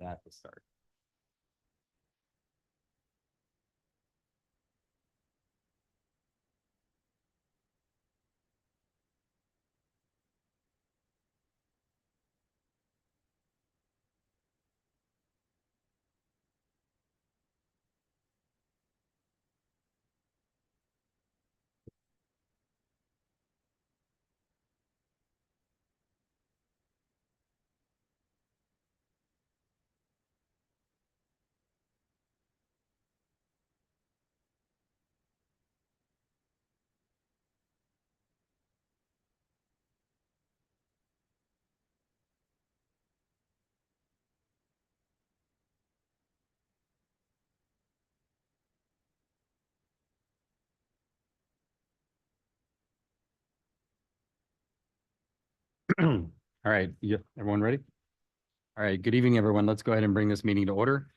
that to start. All right, everyone ready? All right, good evening, everyone. Let's go ahead and bring this meeting to order.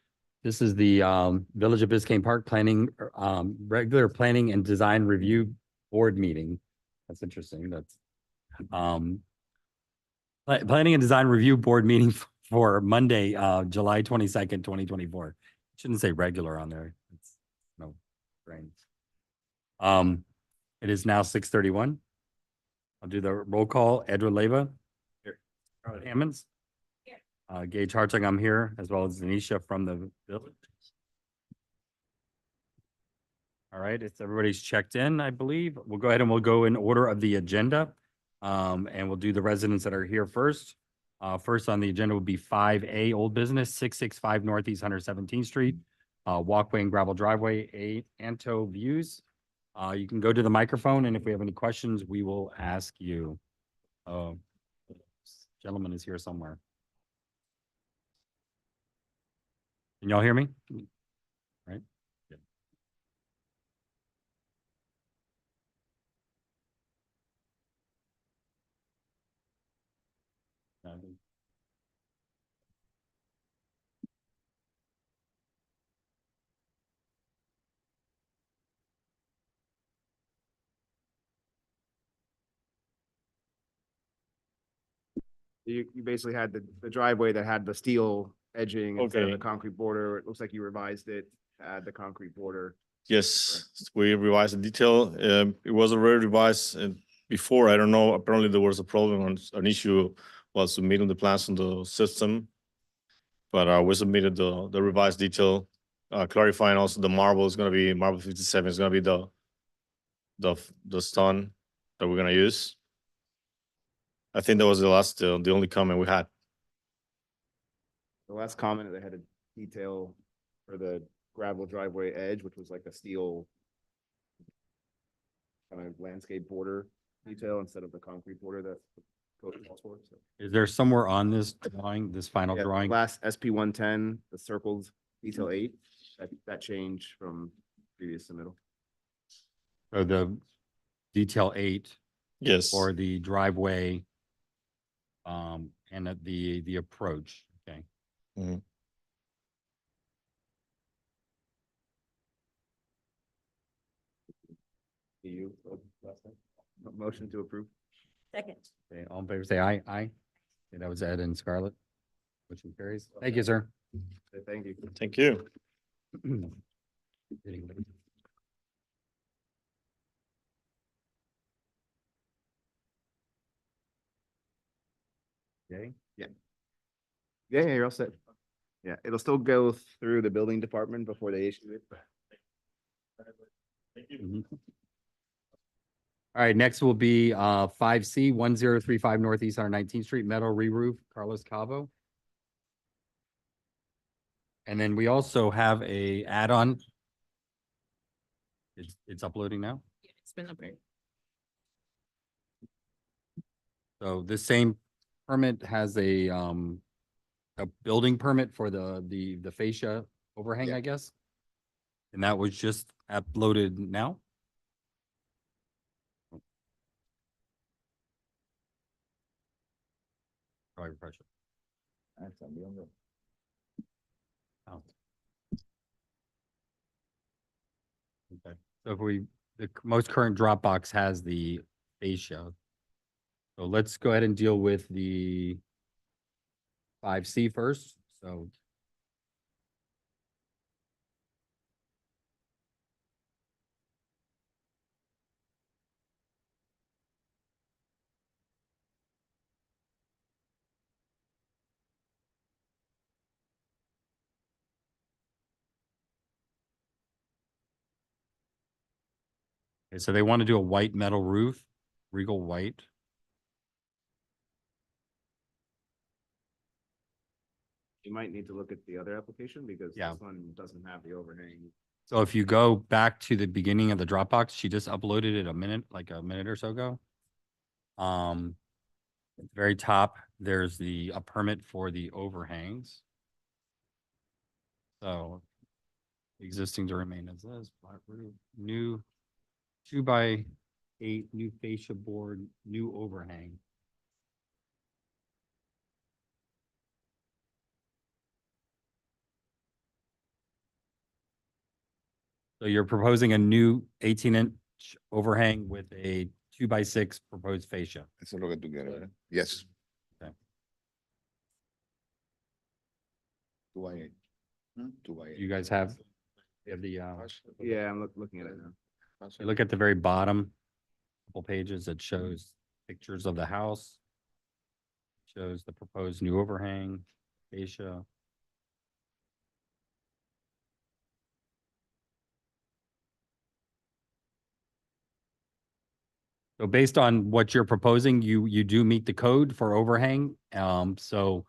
This is the Village of Biscayne Park regular planning and design review board meeting. That's interesting. That's planning and design review board meeting for Monday, July 22nd, 2024. Shouldn't say regular on there. It's no brains. It is now 6:31. I'll do the roll call. Edward Leyva. Here. Charlotte Hammonds. Here. Gage Hartung, I'm here, as well as Denisha from the village. All right, it's everybody's checked in, I believe. We'll go ahead and we'll go in order of the agenda. And we'll do the residents that are here first. First on the agenda will be 5A Old Business, 665 Northeast 117th Street, walkway and gravel driveway, Anto Views. You can go to the microphone, and if we have any questions, we will ask you. Gentleman is here somewhere. Can y'all hear me? Right? Yeah. You basically had the driveway that had the steel edging instead of Okay. the concrete border. It looks like you revised it, to add the concrete border. Yes, we revised the detail. It was already revised before. I don't know. Apparently there was a problem on an issue while submitting the plans on the system. But we submitted the revised detail, clarifying also the marble is gonna be marble 57 is gonna be the stone that we're gonna use. I think that was the only comment we had. The last comment, they had a detail for the gravel driveway edge, which was like a steel kind of landscape border detail instead of the concrete border that the code calls for. So, Is there somewhere on this drawing, this final yeah, drawing? last SP 110, the circled detail 8, that changed from previous submittal. Or the detail 8 Yes. or the driveway and the approach, okay? Mhm. You, last time. Motion to approve. Second. Okay, all in favor, say aye. Aye. Okay, that was Ed and Scarlett. Motion carries. Thank you, sir. Thank you. Thank you. Okay. Yeah, you're all set. Yeah, it'll still go through the building department before they issue it. Mhm. All right, next will be 5C 1035 Northeast 119th Street, metal re-roof, Carlos Cabo. And then we also have a add-on. It's uploading now. It's been upgraded. So this same permit has a building permit for the fascia overhang, Yeah. I guess. And that was just uploaded now. Probably refresh it. That's on the other. Oh. Okay, so if the most current Dropbox has the fascia. So let's go ahead and deal with the 5C first. So Okay, so they want to do a white metal roof, regal white. You might need to look at the other application because Yeah. this one doesn't have the overhang. So if you go back to the beginning of the Dropbox, she just uploaded it like a minute or so ago. At the very top, there's a permit for the overhangs. So existing to remain as is, flat roof, new 2x8, new fascia board, new overhang. So you're proposing a new 18-inch overhang with a 2x6 proposed fascia. Eso es lo que tú quieres, ¿verdad? Yes. Okay. 2x8. 2x8. You guys have the, Yeah, I'm looking at it now. you look at the very bottom couple pages, it shows pictures of the house. Shows the proposed new overhang, fascia. So based on what you're proposing, you do meet the code for overhang. So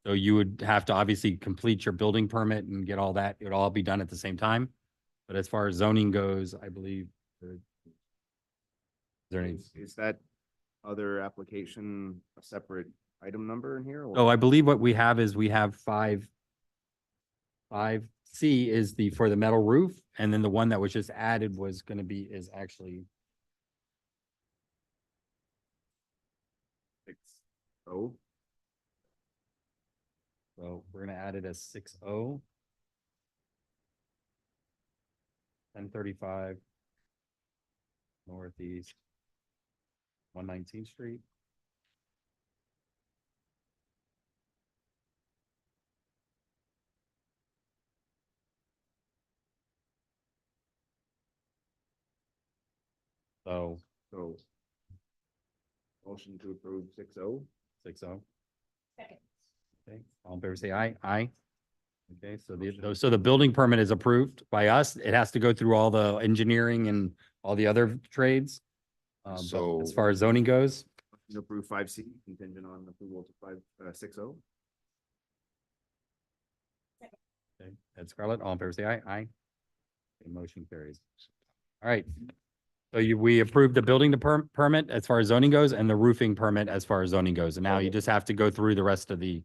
you would have to obviously complete your building permit and get all that. It would all be done at the same time. But as far as zoning goes, I believe. Is there any? Is that other application a separate item number in here? or- Oh, I believe what we have is we have 5C is for the metal roof, and then the one that was just added is actually, 6O. so we're gonna add it as 6O. 1035 Northeast 119th Street. So So. Motion to approve 6O. 6-0. Okay, all in favor, say aye. Aye. Okay, so the building permit is approved by us. It has to go through all the engineering and all the other trades. But as So- far as zoning goes, To approve 5C contingent on approval to 6O. okay, Ed Scarlett, all in favor, say aye. Aye. Okay, motion carries. All right. So we approved the building permit as far as zoning goes and the roofing permit as far as zoning goes. And now you just have to go through the rest of the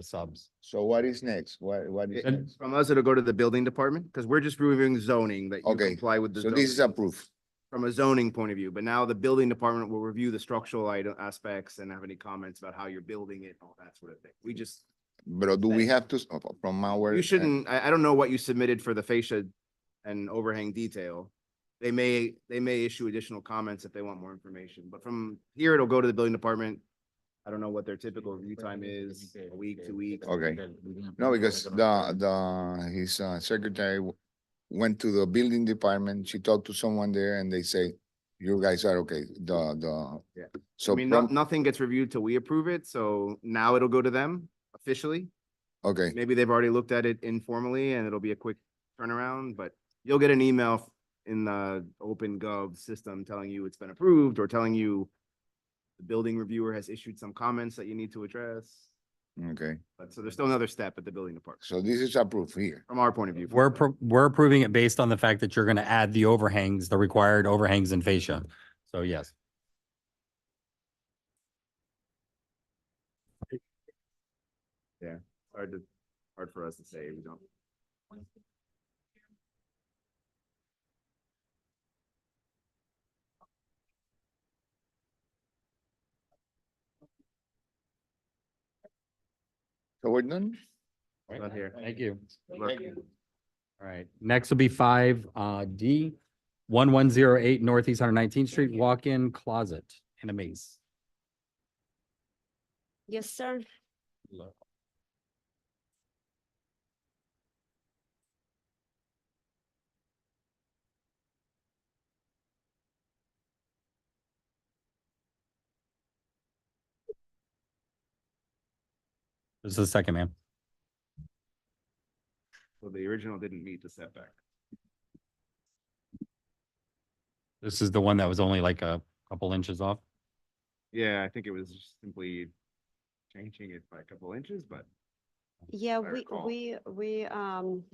subs. So what is next? What is It- next? From us, it'll go to the building department because we're just reviewing zoning that you Okay, comply with the. So this is zoning approved. From a zoning point of view, but now the building department will review the structural item aspects and have any comments about how you're building it, all that sort of thing. We just, But do we have to, from our? you shouldn't, I don't know what you submitted for the fascia and overhang detail. They may issue additional comments if they want more information, but from here, it'll go to the building department. I don't know what their typical review time is, a week, 2 weeks. Okay. No, because his secretary went to the building department. She talked to someone there and they say, you guys are okay. Yeah. So I mean, nothing gets reviewed till we approve it, so now it'll go to them officially. okay, Maybe they've already looked at it informally and it'll be a quick turnaround, but you'll get an email in the OpenGov system telling you it's been approved or telling you the building reviewer has issued some comments that you need to address. okay. But so there's still another step at the building department, So this is approved here. from our point of view. We're approving it based on the fact that you're gonna add the overhangs, the required overhangs and fascia. So yes. Hard for us to say, we don't. So we're done? Not here. Thank you. Good luck. All right, next will be 5D, 1108 Northeast 119th Street, walk-in closet in a maze. Yes, sir. This is the second, man. So the original didn't meet the setback. This is the one that was only like a couple inches off. Yeah, I think it was just simply changing it by a couple inches, but Yeah, I recall. we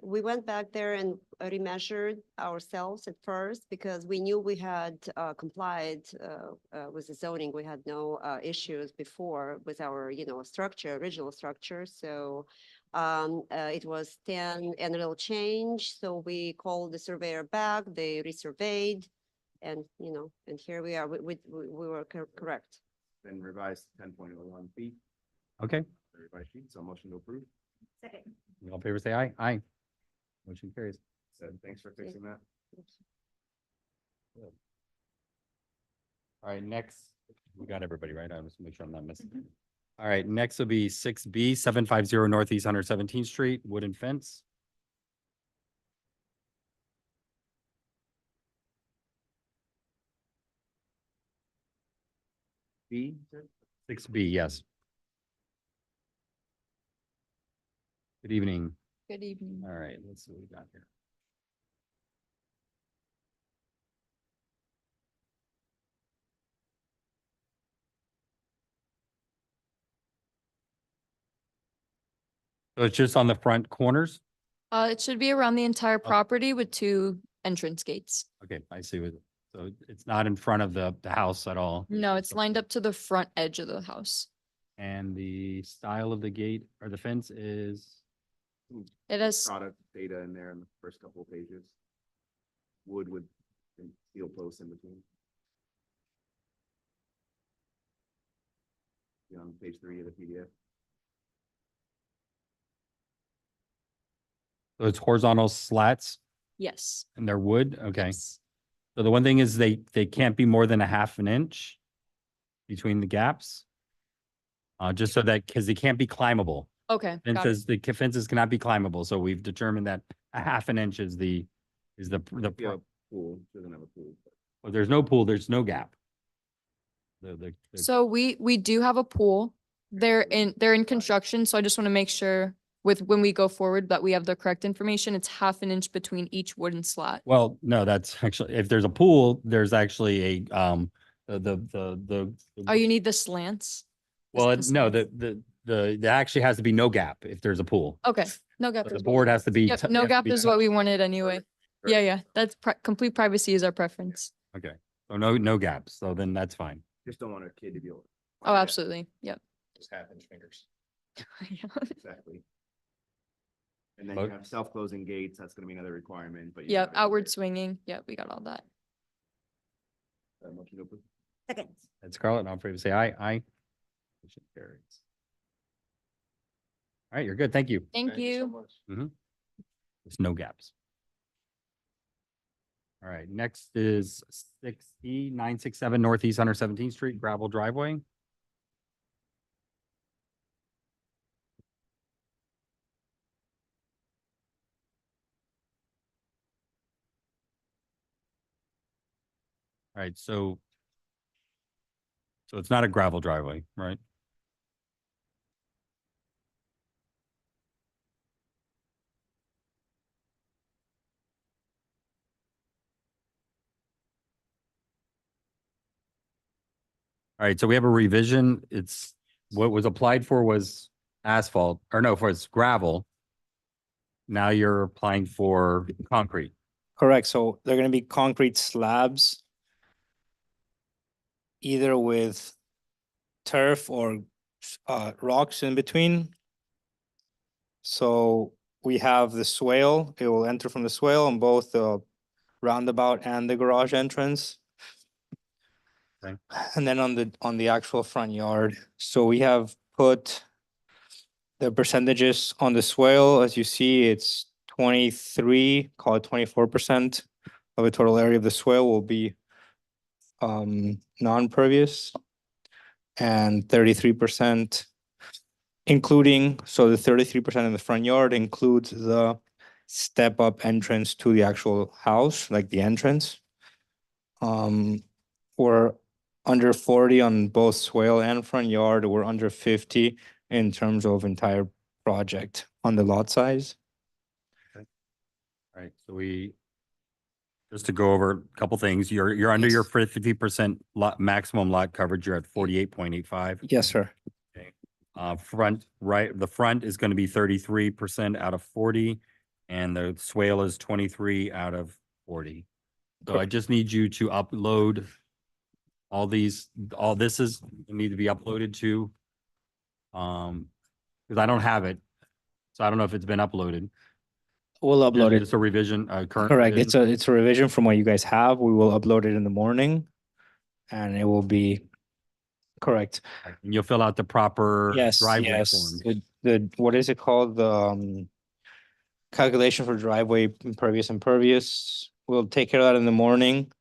went back there and remeasured ourselves at first because we knew we had complied with the zoning. We had no issues before with our, structure, original structure. So it was 10 and a little change. So we called the surveyor back, they resurveyed, and, and here we are. We were correct. then revised 10.01 feet, Okay, the revised sheet, so motion to approve. Second. all in favor, say aye. Aye. Motion carries. So thanks for fixing that. All right, next, we got everybody, right? I just make sure I'm not missing. All right, next will be 6B, 750 Northeast 117th Street, wooden fence. B, you said? 6B, yes. Good evening. Good evening. All right, let's see what we got here. So it's just on the front corners? It should be around the entire property with 2 entrance gates. Okay, I see what, so it's not in front of the house at all. No, it's lined up to the front edge of the house. And the style of the gate or the fence is, It has, Product data in there in the first couple of pages. Wood with steel posts in between. On page 3 of the PDF. so it's horizontal slats yes. and they're wood, okay. Yes. So the one thing is they can't be more than a half an inch between the gaps. Just so that, because they can't be climbable. Okay, got it. Fences, the fences cannot be climbable, so we've determined that a half an inch is the Yeah, pool, doesn't have a pool. well, there's no pool, there's no gap. The So we do have a pool. They're in construction, so I just want to make sure when we go forward that we have the correct information. It's half an inch between each wooden slat. well, no, that's actually, if there's a pool, there's actually a, the. Oh, you need the slants? Well, the no, slants. there actually has to be no gap if there's a pool. Okay, no gap. But the is what we- board has to be. Yep, no gap is what we wanted anyway. Yeah, yeah, that's complete privacy is our preference. Okay, so no gaps, so then that's fine. Just don't want a kid to be able. to Oh, climb it. absolutely. Yep. Just half-inch fingers. Yeah. Exactly. And then you But- have self-closing gates, that's gonna be another requirement, but. you Yeah, have it outward here. swinging. Yeah, we got all that. Motion to approve. Second. That's Scarlett, and all in favor, say aye. Aye. Motion carries. All right, you're good, thank you. Thank you. There's no gaps. All right, next is 6E 967 Northeast 117th Street, gravel driveway. All right, so it's not a gravel driveway, right? All right, so we have a revision. It's, what was applied for was asphalt, or no, for it's gravel. Now you're applying for concrete. Correct. So they're gonna be concrete slabs. Either with turf or rocks in between. So we have the swale, it will enter from the swale on both the roundabout and the garage entrance. Okay. And then on the actual front yard, so we have put the percentages on the swale, as you see, it's 23, call it 24% of the total area of the swale will be non-pervious, and 33% including, so the 33% in the front yard includes the step-up entrance to the actual house, like the entrance. We're under 40 on both swale and front yard. We're under 50 in terms of entire project on the lot size. All right, so we just to go over a couple things, you're under your 50% lot, maximum lot coverage. You're at 48.85. Yes, sir. Front, right, the front is going to be 33% out of 40, and the swale is 23 out of 40. So I just need you to upload all these, all this is need to be uploaded to, because I don't have it. So I don't know if it's been uploaded. We'll upload it. It's a revision, current. Correct. revision. It's a revision from what you guys have. We will upload it in the morning. And it will be correct. And you'll fill out the proper Yes, driveway yes. form. The, what is it called? The calculation for driveway impervious. We'll take care of that in the morning.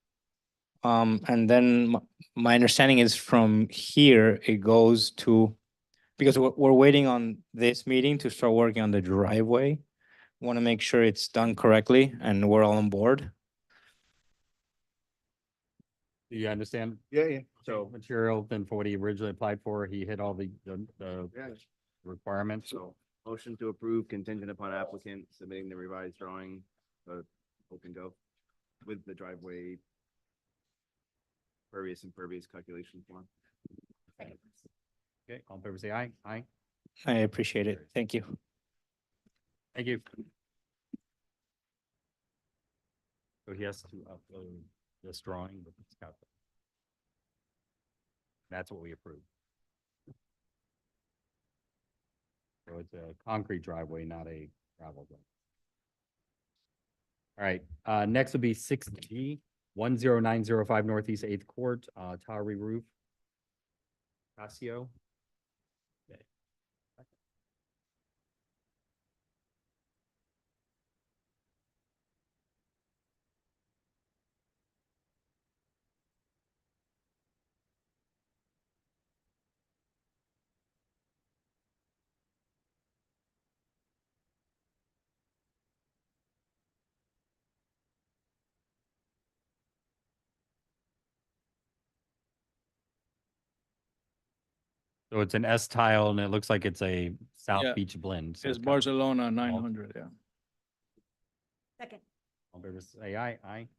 And then my understanding is from here, it goes to, because we're waiting on this meeting to start working on the driveway. Want to make sure it's done correctly and we're all on board. Do you understand? Yeah. So material than for what he originally applied for, he hit all the Yeah. requirements. So motion to approve contingent upon applicant submitting the revised drawing, open go with the driveway impervious calculation form. Okay, all in favor, say aye. Aye. I appreciate it. Thank you. Thank you. So he has to upload this drawing with its calc. That's what we approved. So it's a concrete driveway, not a gravel driveway. All right, next will be 6G, 10905 Northeast 8th Court, Towery Roof. Casio. Okay. So it's an S tile and it looks like it's a South Yeah. Beach blend. So It's kind of- Barcelona 900, yeah. Second. All in favor, say aye. Aye.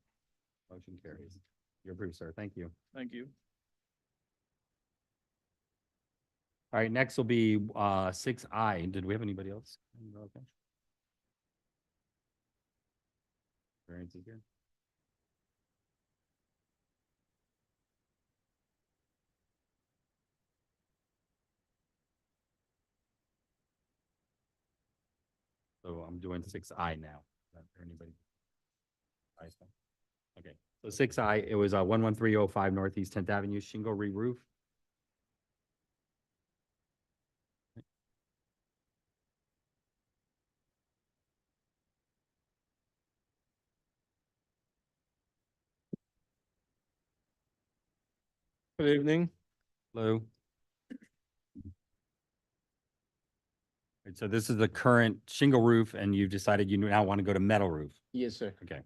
Motion carries. You're approved, sir. Thank you. Thank you. All right, next will be 6I. Did we have anybody else? Okay. Variances here. So I'm doing 6I now. Is there anybody? Ayes, no? Okay, so 6I, it was 11305 Northeast 10th Avenue, shingle re-roof. Good evening. Hello. Right, so this is the current shingle roof and you've decided you now want to go to metal roof. Yes, sir. Okay.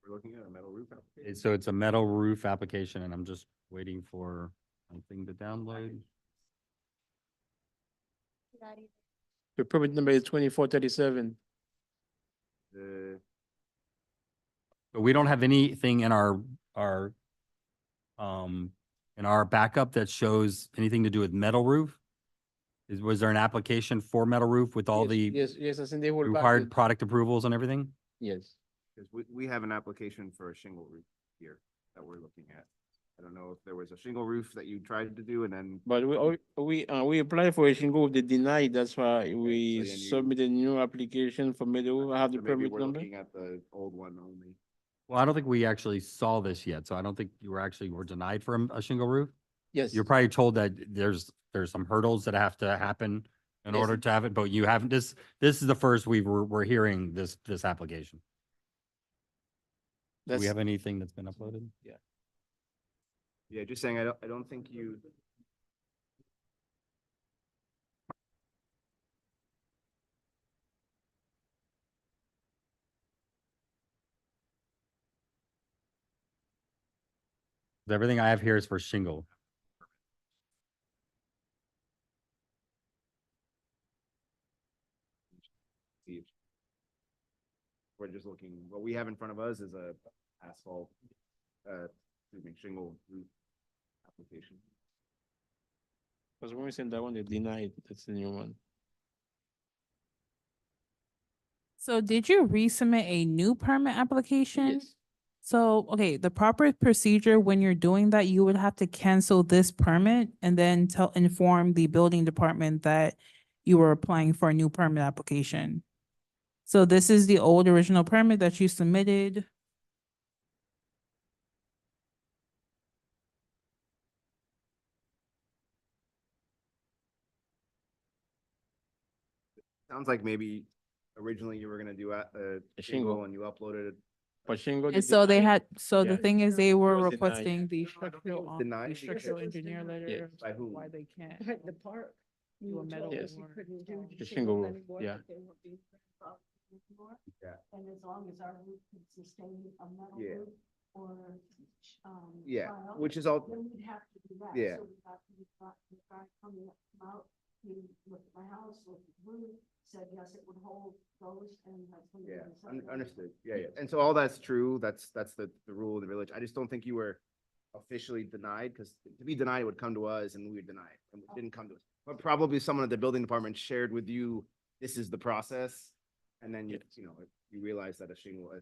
We're looking at a metal roof. So it's a metal roof application and I'm just waiting for something to download. The permit number is 2437. The, But we don't have anything in our in our backup that shows anything to do with metal roof? Was there an application for metal roof with all the Yes, I think they will. required product approvals and everything? Yes. because we have an application for a shingle roof here that we're looking at. I don't know if there was a shingle roof that you tried to do and then But we applied for a shingle, they denied, that's why we so then you- submitted a new application for middle, I have the so maybe permit we're number. looking at the old one only. Well, I don't think we actually saw this yet, so I don't think you were denied for a shingle roof. Yes. You're probably told that there's some hurdles that have to happen in Yes. order to have it, but you haven't, this is the first we're hearing this application. Do we That's, have anything that's been uploaded? Yeah, just saying, I don't think you. Everything I have here is for shingle. See if We're just looking, what we have in front of us is a asphalt, shingle roof application. Because when we send that one, they denied, that's the new one. So did you resubmit a new permit application? Yes. So, okay, the proper procedure when you're doing that, you would have to cancel this permit and then inform the building department that you were applying for a new permit application. So this is the old original permit that you submitted. Sounds like maybe originally you were gonna do a shingle. shingle and you uploaded it. But Shingo. And so they had, so Yeah. the thing is, they were was denied. requesting the No, I don't think it structural, was denied the because structural it was engineer letter. By whom? Why they can't The park. do a metal. Yes. or- The shingle roof, yeah. Yeah. And as long as our roof can sustain a metal Yeah. roof or, Yeah, tile, which is all, then we'd have to do that. Yeah. So the guy coming out, he looked at my house, looked at the roof, said, yes, it would hold those and that's. when yeah, they decided- understood. Yeah, yeah. And so all that's true. That's the rule of the village. I just don't think you were officially denied, because to be denied, it would come to us and we would deny it, and it didn't come to us. But probably someone at the building department shared with you, this is the process. And then you know, you realize that a shingle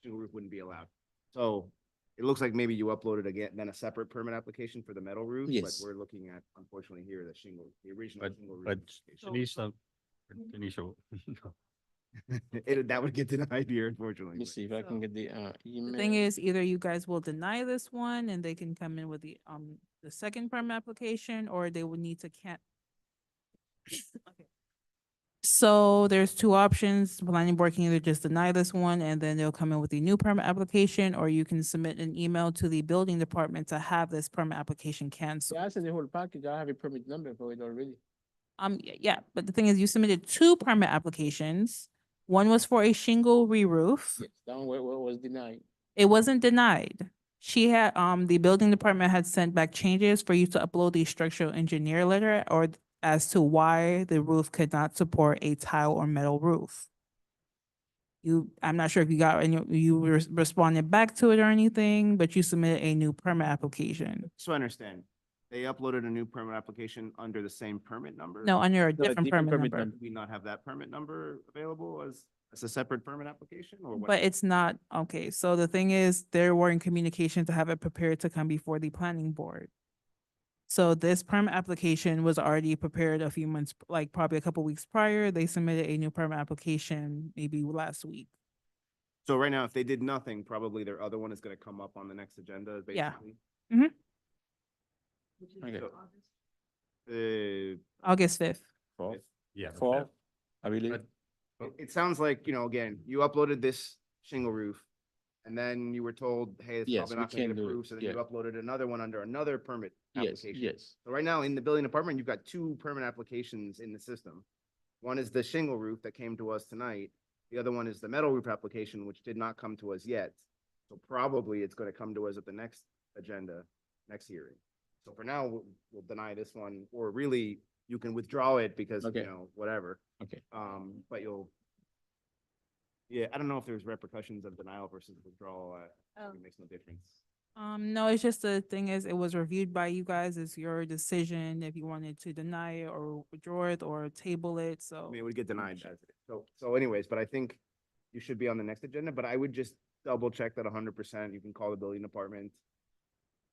roof wouldn't be allowed. So it looks like maybe you uploaded again, then a separate permit application for the metal roof. But Yes. we're looking at, unfortunately, here, the original But- shingle roof. But application. Tanisha, That would get denied here, unfortunately. Let me see if I can get the email. The thing is, either you guys will deny this one and they can come in with the second permit application, or they would need to Okay. So there's two options. The planning board can either just deny this one and then they'll come in with a new permit application, or you can submit an email to the building department to have this permit application canceled. Yeah, I sent the whole package. I have a permit number for it already. Yeah, but the thing is, you submitted two permit applications. One was for a shingle re-roof. Yes, that one was denied. It wasn't denied. She had, the building department had sent back changes for you to upload the structural engineer letter or as to why the roof could not support a tile or metal roof. I'm not sure if you got, responded back to it or anything, but you submitted a new permit application. So I understand. They uploaded a new permit application under the same permit number? No, under a No, a different different permit permit number. Do we not have that permit number available as a separate permit application, or what? But it's not, okay, so the thing is, they were in communication to have it prepared to come before the planning board. So this permit application was already prepared a few months, like probably a couple weeks prior. They submitted a new permit application maybe last week. So right now, if they did nothing, probably their other one is gonna come up on the next agenda, Yeah. basically. Which is Okay. in August. August 5th. Fall, yeah. fall, I believe. It sounds like, again, you uploaded this shingle roof, and then you were told, hey, it's Yes, probably we not gonna get can't do it. approved, so then you Yeah. uploaded another one under another permit Yes, application. yes. So right now, in the building department, you've got two permit applications in the system. One is the shingle roof that came to us tonight. The other one is the metal roof application, which did not come to us yet. So probably it's gonna come to us at the next agenda, next hearing. So for now, we'll deny this one, or really, you can withdraw it because, Okay. whatever. Okay. But I don't know if there's repercussions of denial versus withdrawal. It makes no difference. No, it's just the thing is, it was reviewed by you guys. It's your decision if you wanted to deny it or withdraw it or table it, I so. mean, it would get denied as it is. So anyways, but I think you should be on the next agenda, but I would just double check that 100%. You can call the building department.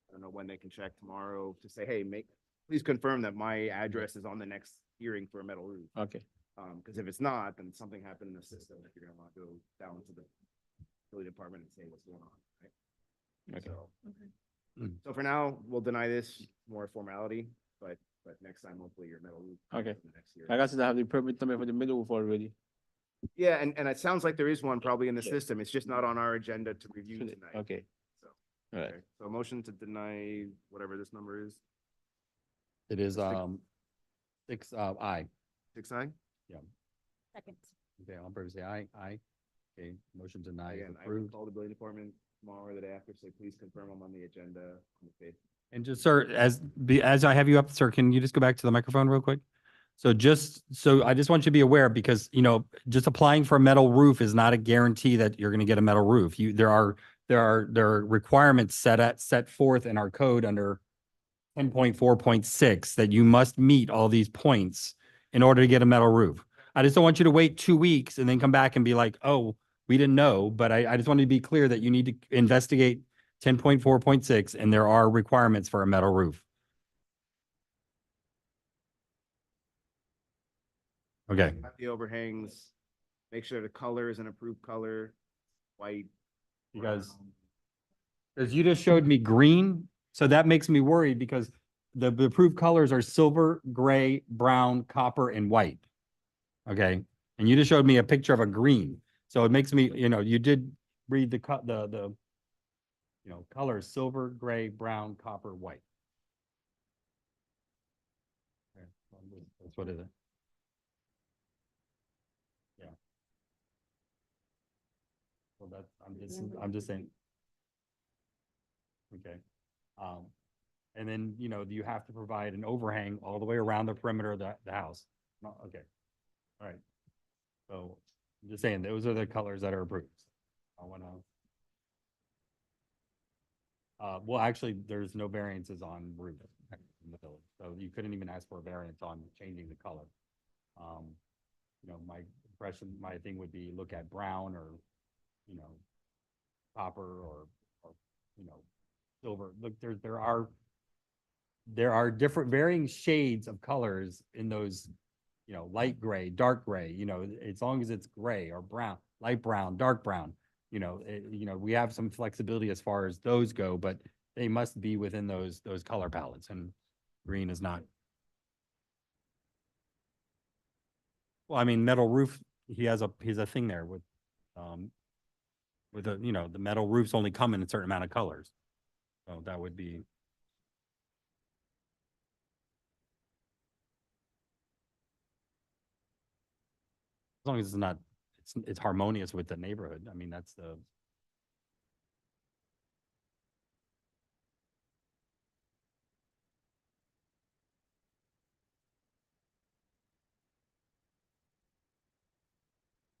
I don't know when they can check tomorrow to say, hey, please confirm that my address is on the next hearing for a metal roof. Okay, Because if it's not, then something happened in the system that you're gonna want to go down to the building department and say what's going on, right? Okay. So for now, we'll deny this more formality, but next time, hopefully your metal roof. comes Okay. in the next hearing. I guess I have the permit number for the middle roof already. Yeah, and it sounds like there is one probably in the Yeah. system. It's just not on our agenda to review Should it? tonight. Okay. So, All right. okay. So a motion to deny whatever this number is, It is, Six- 6, six Second. Okay, all in favor, say aye. Aye. Okay, motion denied, Again, I will approved. call the building department tomorrow or the day after, say, please confirm I'm on the agenda on the fifth. And just, sir, as I have you up, sir, can you just go back to the microphone real quick? So I just want you to be aware because, you know, just applying for a metal roof is not a guarantee that you're going to get a metal roof. There are requirements set forth in our code under 10.4.6 that you must meet all these points in order to get a metal roof. I just don't want you to wait 2 weeks and then come back and be like, oh, we didn't know. But I just wanted to be clear that you need to investigate 10.4.6 and there are requirements for a metal roof. Okay. Got the overhangs, make sure the color is an approved color, white. You guys, brown. because you just showed me green, so that makes me worried because the approved colors are silver, gray, brown, copper, and white. Okay, and you just showed me a picture of a green, so it makes me, you know, you did read the you know, colors, silver, gray, brown, copper, white. Okay, that's what it is. Yeah. Well, that's, I'm just saying. Okay. And then, you know, you have to provide an overhang all the way around the perimeter of the house. No, okay. All right. So I'm just saying, those are the colors that are approved. I wanna. Well, actually, there's no variances on roof in the village, so you couldn't even ask for a variance on changing the color. You know, my impression, my thing would be look at brown or, you know, copper or, you know, silver. Look, there are different varying shades of colors in those, you know, light gray, dark gray, you know, as long as it's gray or brown, light brown, dark brown, you know, we have some flexibility as far as those go, but they must be within those color palettes, and green is not. Well, I mean, metal roof, he has a thing there with a, you know, the metal roofs only come in a certain amount of colors. So that would be. As long as it's not, it's harmonious with the neighborhood. I mean, that's the.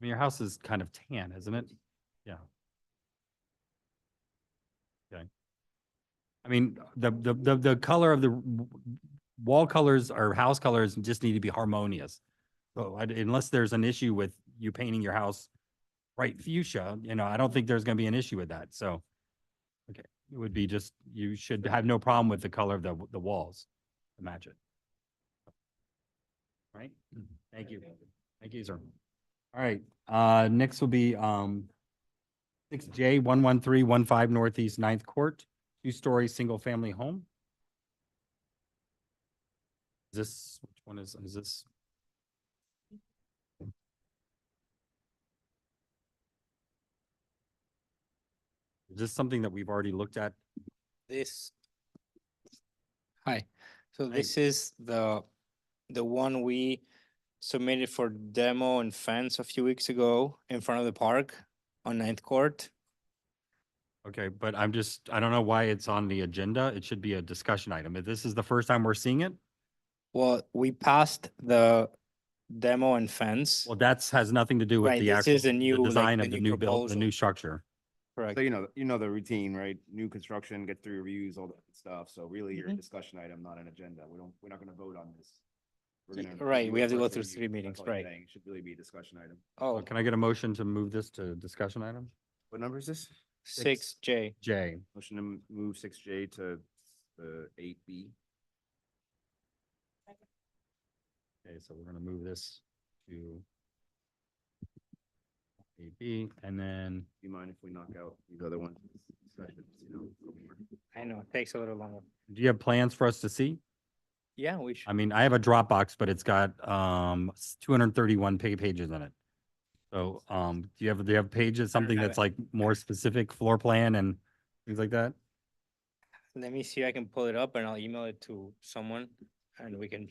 I mean, your house is kind of tan, isn't it? Yeah. Okay. I mean, the color of the wall colors or house colors just need to be harmonious. So unless there's an issue with you painting your house bright fuchsia, you know, I don't think there's gonna be an issue with that, so. Okay, it would be just, you should have no problem with the color of the walls to match it. Right? Thank you. Thank you, sir. All right, next will be, 6J 11315 Northeast 9th Court, 2-story, single-family home. Is this, which one is this? Is this something that we've already looked at? This. Hi, so Hi. this is the one we submitted for demo and fence a few weeks ago in front of the park on 9th Court. Okay, but I don't know why it's on the agenda. It should be a discussion item. If this is the first time we're seeing it, Well, we passed the demo and fence. well, has nothing to do with Right, the this actual, is a new, the like, design the of the new new build, the proposal. new structure. Correct. So you know the routine, right? New construction, get through reviews, all that stuff. So really, you're a discussion item, not an agenda. We're not gonna vote on this. We're gonna Right, review we it have to go first through review. 3 That's meetings, all you're right. saying. It should really be a discussion item. Oh, Can I get a motion to move this to discussion item? What number is this? 6J. J. Motion to move 6J to the 8B. Okay, so we're gonna move this to 8B, and then, Do you mind if we knock out these other ones? Discussions, you know? I know, it takes a little longer. do you have plans for us to see? Yeah, we should. I mean, I have a Dropbox, but it's got 231 pages in it. So do you have pages, something have that's it. like more specific floor plan and things like that? Let me see, I can pull it up and I'll email it to someone and we can,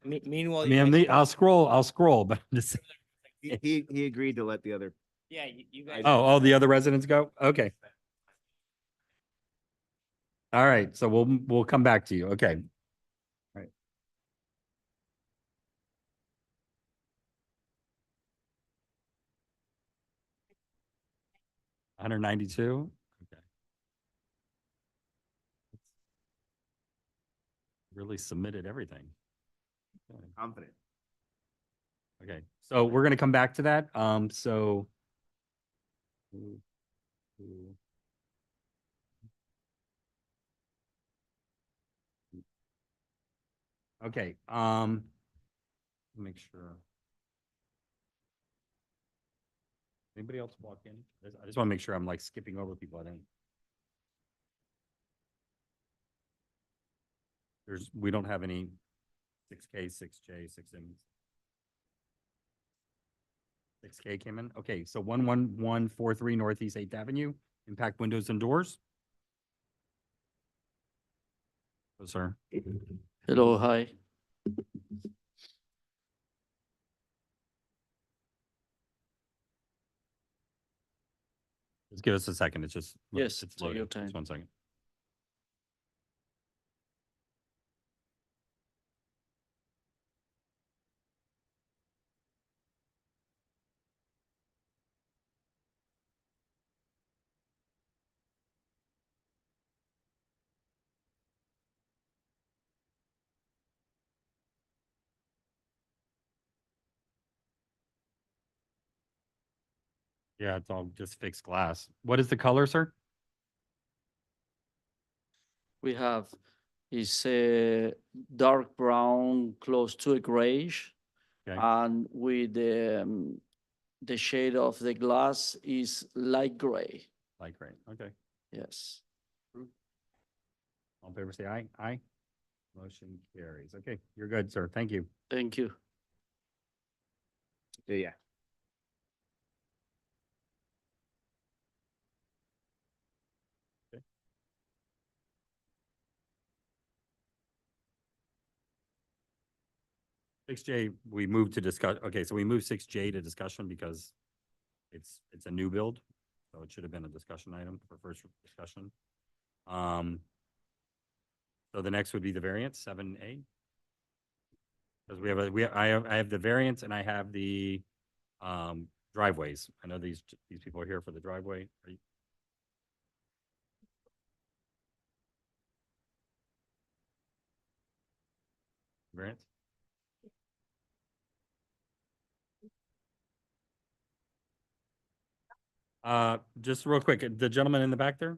meanwhile. I you mean, guys I'll talk. scroll, but just, He agreed to let the other. Yeah, you guys. oh, the other residents go? Okay. All right, so we'll come back to you. Okay. All right. 192? Okay. Really submitted everything. Okay. Confident. Okay, so we're gonna come back to that. So. Okay, make sure. Anybody else walk in? I just want to make sure I'm like skipping over people. I think. We don't have any 6K, 6J, 6M. 6K came in. Okay, so 11143 Northeast 8th Avenue, impact windows and doors. Oh, sir. Hello, hi. Just give us a second. It's just. Yes, It's take your loading. time. Just 1 second. Yeah, it's all just fixed glass. What is the color, sir? We have is a dark brown close to a grayish. Okay. And with the shade of the glass is light gray. Light gray. Okay. Yes. All in favor, say aye. Aye. Motion carries. Okay, you're good, sir. Thank you. Thank you. Yeah. 6J, we moved to discuss, okay, so we moved 6J to discussion because it's a new build, so it should have been a discussion item for first discussion. So the next would be the variance, 7A. Because I have the variance and I have the driveways. I know these people are here for the driveway. Are you- Variance? Just real quick, the gentleman in the back there?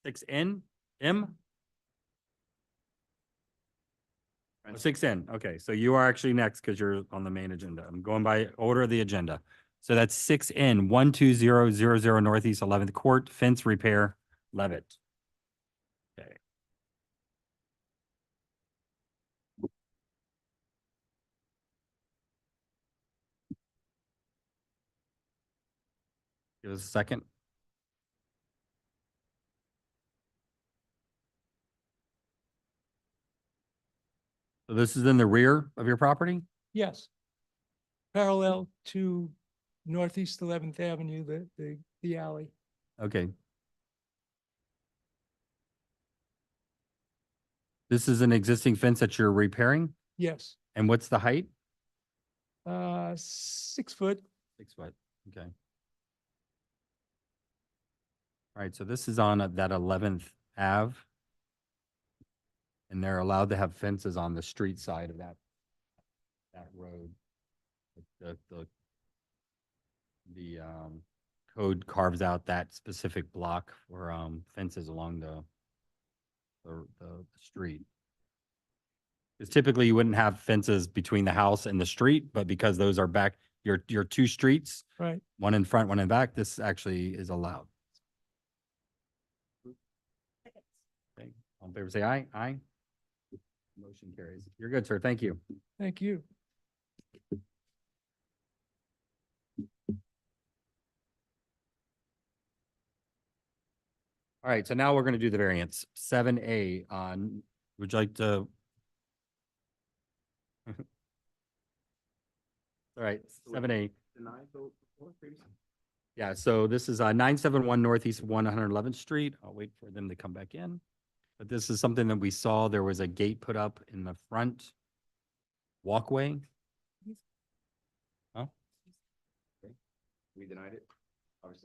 6N, M? 6N, okay, so you are actually next because you're on the main agenda. I'm going by order of the agenda. So that's 6N, 12000 Northeast 11th Court, fence repair, Levitt. Okay. Give us a second. So this is in the rear of your property? Yes. Parallel to Northeast 11th Avenue, the alley. Okay. This is an existing fence that you're repairing? Yes. And what's the height? 6 foot. 6 foot, okay. All right, so this is on that 11th Ave. And they're allowed to have fences on the street side of that road. The code carves out that specific block for fences along the street. Because typically you wouldn't have fences between the house and the street, but because those are back, your two streets, Right. one in front, one in back, this actually is allowed. Okay, all in favor, say aye. Aye. Motion carries. You're good, sir. Thank you. Thank you. All right, so now we're going to do the variance. 7A on, would you like to? All right, 7A. Yeah, so this is 971 Northeast 111th Street. I'll wait for them to come back in. But this is something that we saw. There was a gate put up in the front walkway. Huh? We denied it. Sorry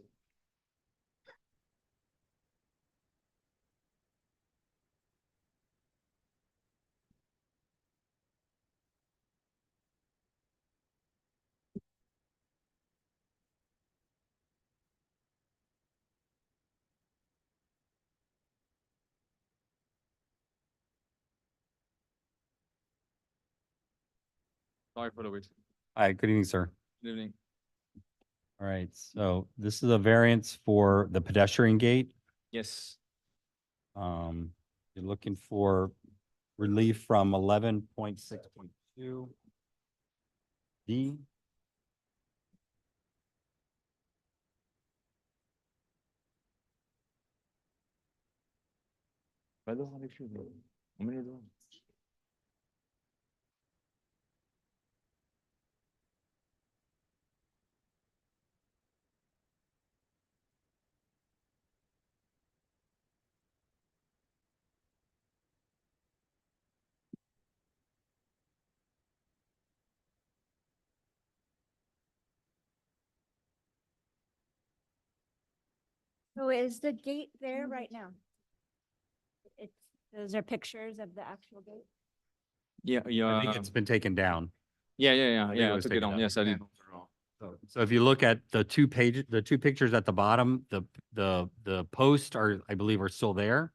for the wait. Hi, good evening, sir. Good evening. All right, so this is a variance for the pedestrian gate. Yes. You're looking for relief from 11.6.2 D. So is the gate there right now? It's, those are pictures of the actual gate? Yeah, I yeah. think it's been taken down. Yeah. think it I was took it taken down. down. Yes, I did. So if you look at the two pictures at the bottom, the posts are, I believe, are still there.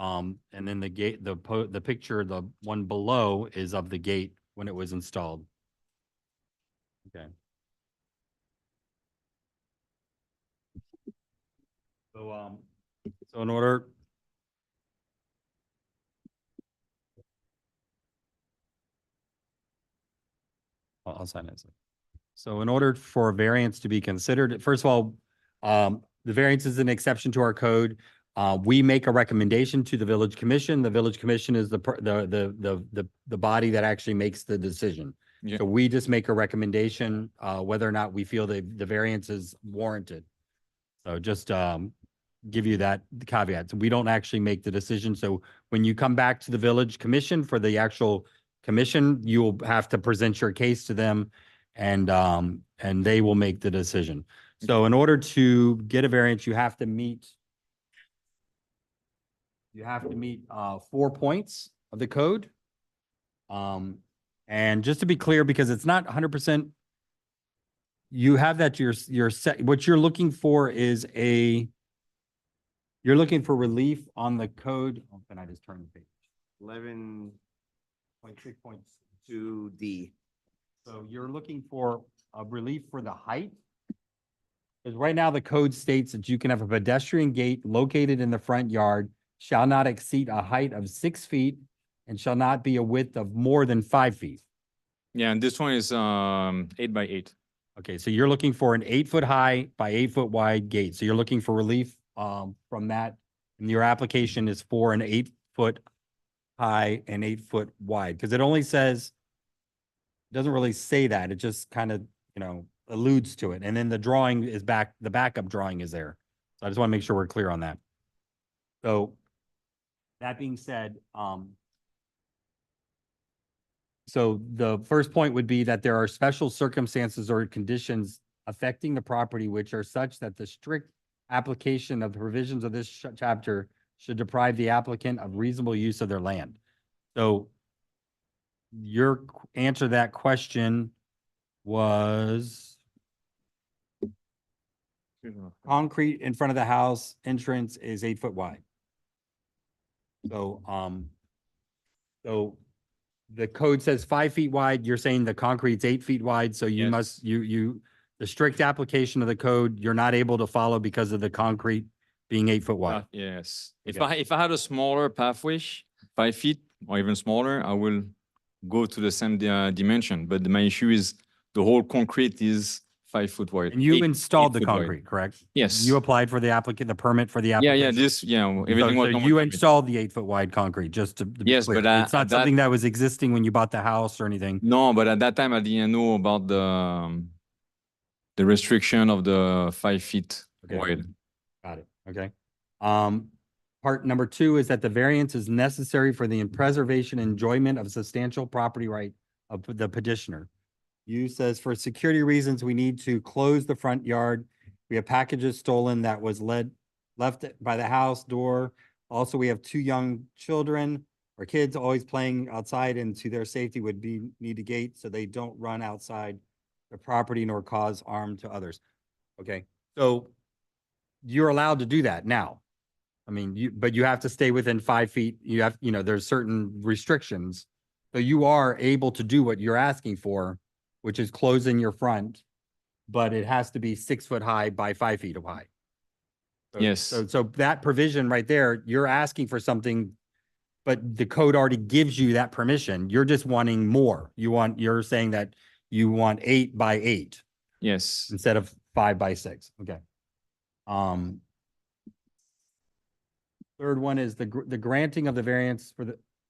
And then the gate, the picture, the one below is of the gate when it was installed. Okay. So in order. I'll sign it. So in order for a variance to be considered, first of all, the variance is an exception to our code. We make a recommendation to the village commission. The village commission is the body that actually makes the decision. Yeah. So we just make a recommendation, whether or not we feel that the variance is warranted. So just, give you that caveat. So we don't actually make the decision. So when you come back to the village commission for the actual commission, you will have to present your case to them and they will make the decision. So in order to get a variance, you have to meet 4 points of the code. And just to be clear, because it's not 100%, you have that you're set, what you're looking for is you're looking for relief on the code. Oh, can I just turn the page? 11.6.2 D. So you're looking for a relief for the height? Because right now the code states that you can have a pedestrian gate located in the front yard, shall not exceed a height of 6 feet and shall not be a width of more than 5 feet. Yeah, and this one is 8 by 8. Okay, so you're looking for an 8-foot high by 8-foot wide gate. So you're looking for relief from that. And your application is for an 8-foot high and 8-foot wide, because it only says, doesn't really say that. It just kind of, alludes to it. And then the drawing is back, the backup drawing is there. So I just want to make sure we're clear on that. So that being said, so the first point would be that there are special circumstances or conditions affecting the property which are such that the strict application of the provisions of this chapter should deprive the applicant of reasonable use of their land. So your answer to that question was concrete in front of the house, entrance is 8 foot wide. So, so the code says 5 feet wide, you're saying the concrete's 8 feet wide, so you Yes. must, the strict application of the code, you're not able to follow because of the concrete being 8 foot wide. Yes. Okay. If I had a smaller pathway, 5 feet or even smaller, I will go to the same dimension. But my issue is the whole concrete is 5 foot wide. And you 8 installed the 8 foot wide. concrete, correct? Yes. You applied for the applicant, the permit for the Yeah, application? everything was. So you installed the 8 foot wide concrete, just to be Yes, clear. but It's not at that- something that was existing when you bought the house or anything. No, but at that time I didn't know about the restriction of the 5 feet Okay. wide. Got it, okay. Part number 2 is that the variance is necessary for the preservation and enjoyment of substantial property right of the petitioner. You says for security reasons, we need to close the front yard We have packages stolen that was left by the house door. Also, we have 2 young children or kids always playing outside, and to their safety would need a gate so they don't run outside the property nor cause harm to others. Okay, so you're allowed to do that now. I mean, but you have to stay within 5 feet. You have, there's certain restrictions. So you are able to do what you're asking for, which is closing your front, but it has to be 6 foot high by 5 feet high. Yes. So that provision right there, you're asking for something, but the code already gives you that permission. You're just wanting more. You're saying that you want 8 by 8 Yes. instead of 5 by 6. Okay. Third one is the granting of the variance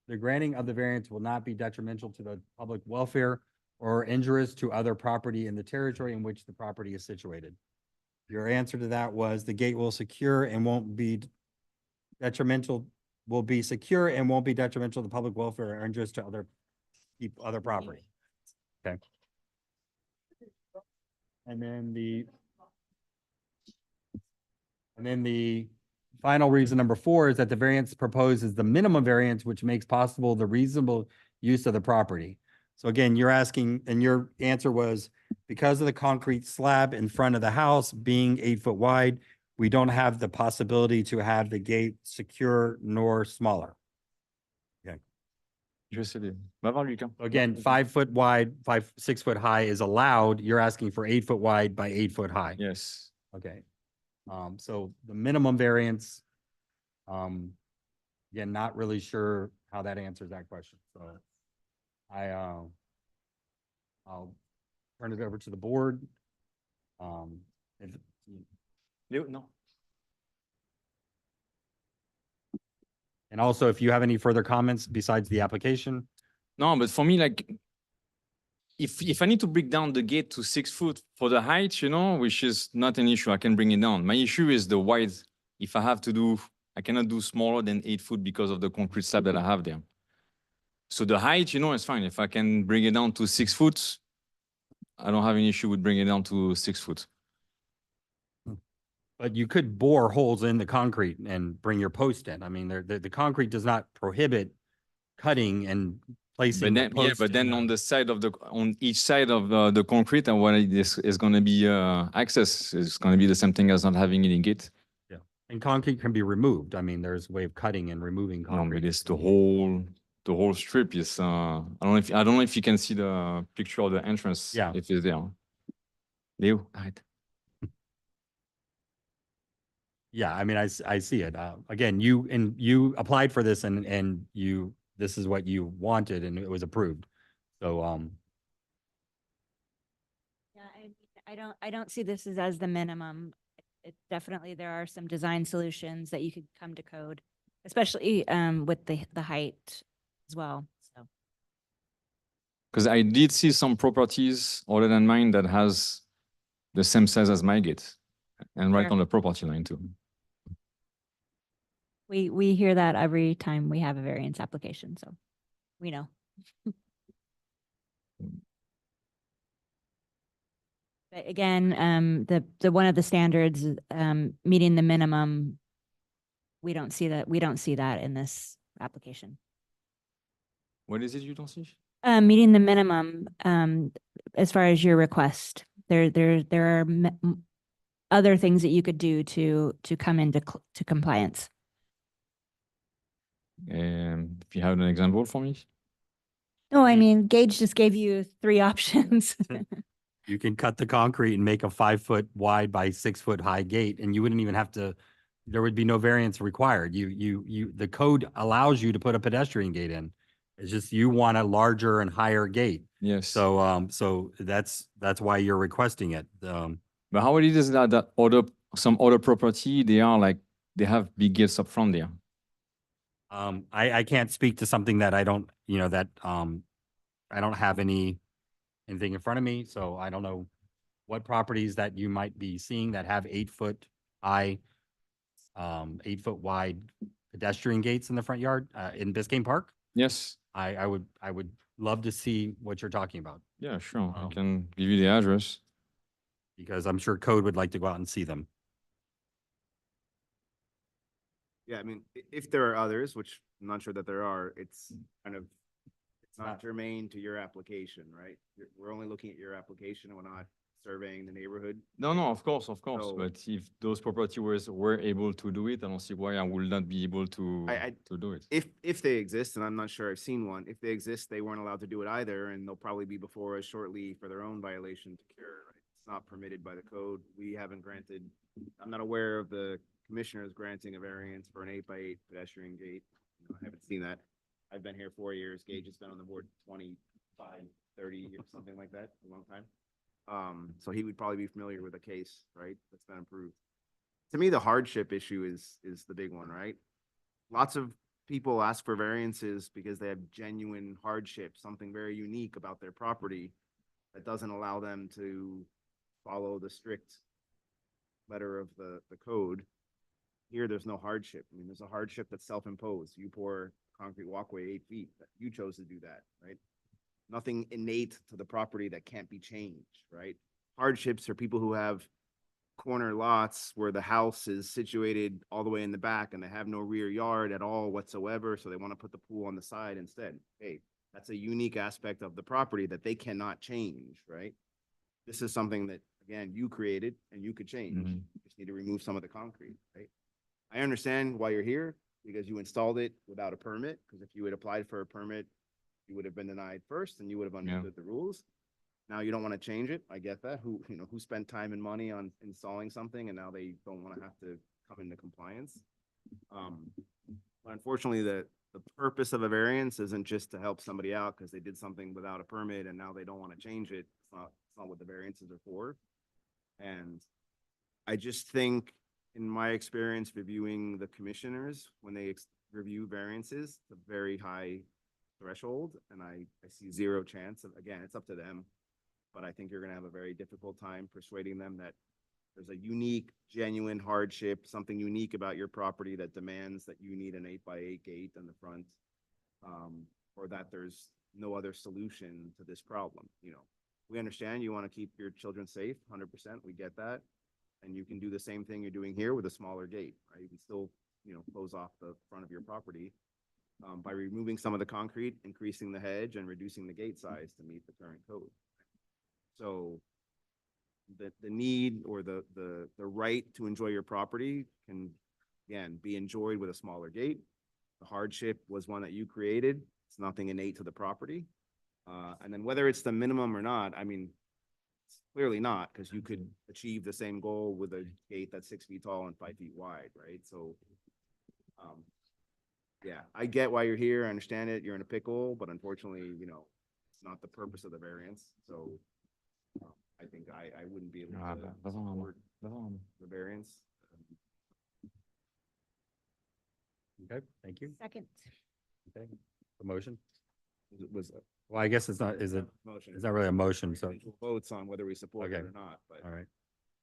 the granting of the variance will not be detrimental to the public welfare or injurious to other property in the territory in which the property is situated. Your answer to that was the gate will secure and won't be detrimental, will be secure and won't be detrimental to public welfare or injurious to other property. Okay. And then the final reason, number 4, is that the variance proposed is the minimum variance, which makes possible the reasonable use of the property. So again, you're asking, and your answer was, because of the concrete slab in front of the house being 8 foot wide, we don't have the possibility to have the gate secure nor smaller. Je sais bien. Va voir Lucas. Again, 5 foot wide, 6 foot high is allowed. You're asking for 8 foot wide by 8 foot high. Yes. Okay. So the minimum variance, again, not really sure how that answers that question. So I'll turn it over to the board. No. And also, if you have any further comments besides the application. No, but for me, like, if I need to break down the gate to 6 foot for the height, which is not an issue, I can bring it down. My issue is the width. If I have to do, I cannot do smaller than 8 foot because of the concrete slab that I have there. So the height, is fine. If I can bring it down to 6 foot, I don't have an issue with bringing it down to 6 foot. But you could bore holes in the concrete and bring your post in. I mean, the concrete does not prohibit cutting and placing. But then, post in on the side of on each side of the concrete, and what is going to be access is going to be the same thing as not having any gate. Yeah, and concrete can be removed. I mean, there's a way of cutting and removing No, concrete. but it's the whole strip is. I don't know if you can see the picture of the entrance. Yeah. If it's there. Leo, right. Yeah, I mean, I see it. Again, you applied for this and this is what you wanted and it was approved. So, Yeah, I don't see this as the minimum. It definitely, there are some design solutions that you could come to code, especially with the height as well, so. Because I did see some properties other than mine that has the same size as my gate and right Sure. on the property line too. We hear that every time we have a variance application, so we know. But again, the one of the standards, meeting the minimum, we don't see that in this application. What is it you don't see? Meeting the minimum, as far as your request, there are other things that you could do to come into to compliance. If you have an example for me. No, I mean, Gage just gave you 3 options. you can cut the concrete and make a 5 foot wide by 6 foot high gate and you wouldn't even have to, there would be no variance required. The code allows you to put a pedestrian gate in. It's just you want a larger and higher gate. Yes. So that's why you're requesting it. But how it is that some other property, they have big gates up front there. I can't speak to something that I don't, I don't have anything in front of me, so I don't know what properties that you might be seeing that have 8 foot high, 8 foot wide pedestrian gates in the front yard, in Biscayne Park. Yes. I would love to see what you're talking about. Yeah, sure. I can give you the address. Because I'm sure code would like to go out and see them. Yeah, I mean, if there are others, which I'm not sure that there are, it's kind of, it's not germane to your application, right? We're only looking at your application, we're not surveying the neighborhood. No, no, of course, So- but if those property owners were able to do it, I don't see why I will not be able to do it. If they exist, and I'm not sure I've seen one, if they exist, they weren't allowed to do it either, and they'll probably be before us shortly for their own violation to cure, right? It's not permitted by the code. We haven't granted, I'm not aware of the commissioners granting a variance for an 8x8 pedestrian gate. You know, I haven't seen that. I've been here 4 years. Gage has been on the board 25, 30 years, something like that, a long time. So he would probably be familiar with a case, right, that's been approved. To me, the hardship issue is the big one, right? Lots of people ask for variances because they have genuine hardship, something very unique about their property that doesn't allow them to follow the strict letter of the code. Here, there's no hardship. I mean, there's a hardship that's self-imposed. You pour concrete walkway 8 feet, you chose to do that, right? Nothing innate to the property that can't be changed, right? Hardships are people who have corner lots where the house is situated all the way in the back and they have no rear yard at all whatsoever, so they want to put the pool on the side instead. Hey, that's a unique aspect of the property that they cannot change, right? This is something that, again, you created and you could change. Mhm. You just need to remove some of the concrete, right? I understand why you're here, because you installed it without a permit, because if you had applied for a permit, you would have been denied first and you would have understood the rules. Now you don't want to change it. I get that. Who spent time and money on installing something and now they don't want to have to come into compliance. But unfortunately, the purpose of a variance isn't just to help somebody out because they did something without a permit and now they don't want to change it. It's not what the variances are for. And I just think, in my experience reviewing the commissioners, when they review variances, it's a very high threshold, and I see zero chance of, again, it's up to them, but I think you're gonna have a very difficult time persuading them that there's a unique, genuine hardship, something unique about your property that demands that you need an 8x8 gate in the front, or that there's no other solution to this problem, you know. We understand you want to keep your children safe, 100%, we get that. And you can do the same thing you're doing here with a smaller gate, right? You can still, close off the front of your property by removing some of the concrete, increasing the hedge and reducing the gate size to meet the current code. So the need or the right to enjoy your property can, again, be enjoyed with a smaller gate. The hardship was one that you created. It's nothing innate to the property. And then whether it's the minimum or not, I mean, it's clearly not, because you could achieve the same goal with a gate that's 6 feet tall and 5 feet wide, right? So, yeah, I get why you're here. I understand it. You're in a pickle, but unfortunately, it's not the purpose of the variance. So, I think I wouldn't be able to support the variance. Okay, thank you. Second. Okay, the motion? Well, I guess it's not, is it, Motion. it's not really a motion, so, Votes on whether we support it Okay. or not, but all right.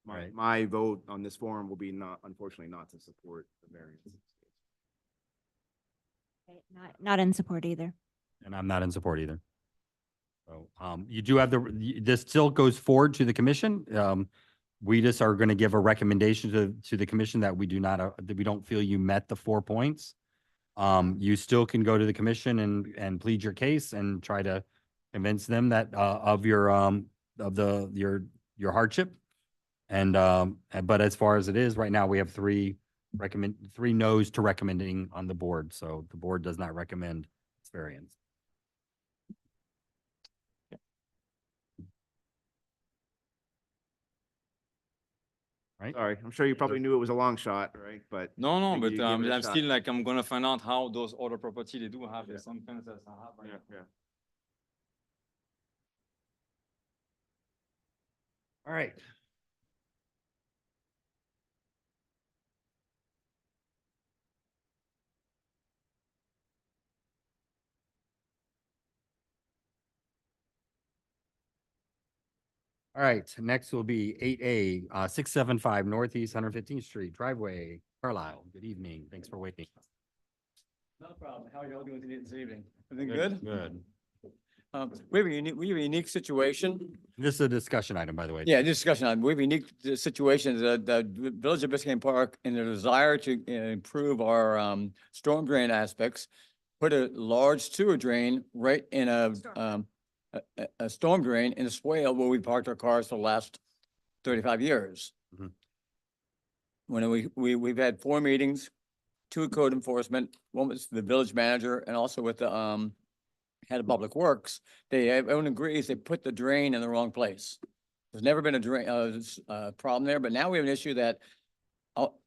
my, right. my vote on this forum will be not, unfortunately, not to support the variance. Not in support either. And I'm not in support either. So, you do have this still goes forward to the commission. We just are going to give a recommendation to the commission that we do not, that we don't feel you met the 4 points. You still can go to the commission and plead your case and try to convince them that, of your hardship. And, but as far as it is right now, we have three no's to recommending on the board. So the board does not recommend this variance. Right? Sorry, I'm sure you probably knew it was a long shot, right? But No, Think but you give it a I'm shot. still like, I'm gonna find out how those other property, they do have the same fence as I have right now. All right. All right, next will be 8A, 675 Northeast 115th Street driveway, Carlisle. Good evening. Thanks for waiting. No problem. How are y'all doing this evening? Everything good? Good. We have a unique situation. This is a discussion item, by the way. Yeah, discussion on, we have a unique situation, the Village of Biscayne Park in their desire to improve our storm drain aspects, put a large sewer drain right in a storm drain in a swale where we parked our cars for the last 35 years. Mhm. When we've had 4 meetings, 2 with code enforcement, 1 with the village manager and also with the head of public works. Everyone agrees they put the drain in the wrong place. There's never been a drain, problem there, but now we have an issue that, well,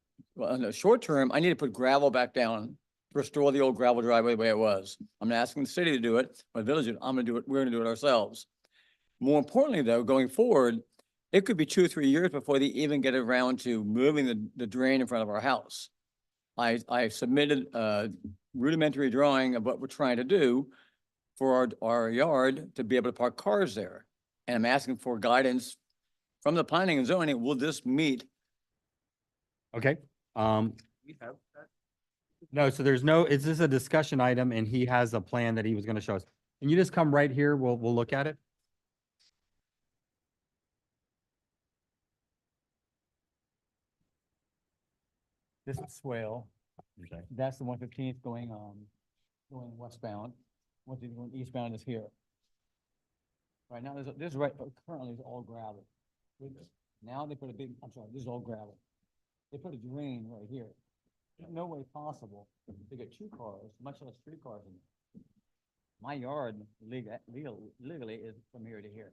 in the short term, I need to put gravel back down, restore the old gravel driveway the way it was. I'm not asking the city to do it, or the village, I'm gonna do it, we're gonna do it ourselves. More importantly, though, going forward, it could be 2 or 3 years before they even get around to moving the drain in front of our house. I submitted a rudimentary drawing of what we're trying to do for our yard to be able to park cars there. And I'm asking for guidance from the planning and zoning, will this meet? Okay, no, so there's no, is this a discussion item and he has a plan that he was gonna show us? Can you just come right here? We'll look at it. This is swale. Okay. That's the 115th going westbound. What's going eastbound is here. Right now, this right, currently is all gravel. Now they put a big, I'm sorry, this is all gravel. They put a drain right here. No way possible to get 2 cars, much less 3 cars in there. My yard legally is from here to here.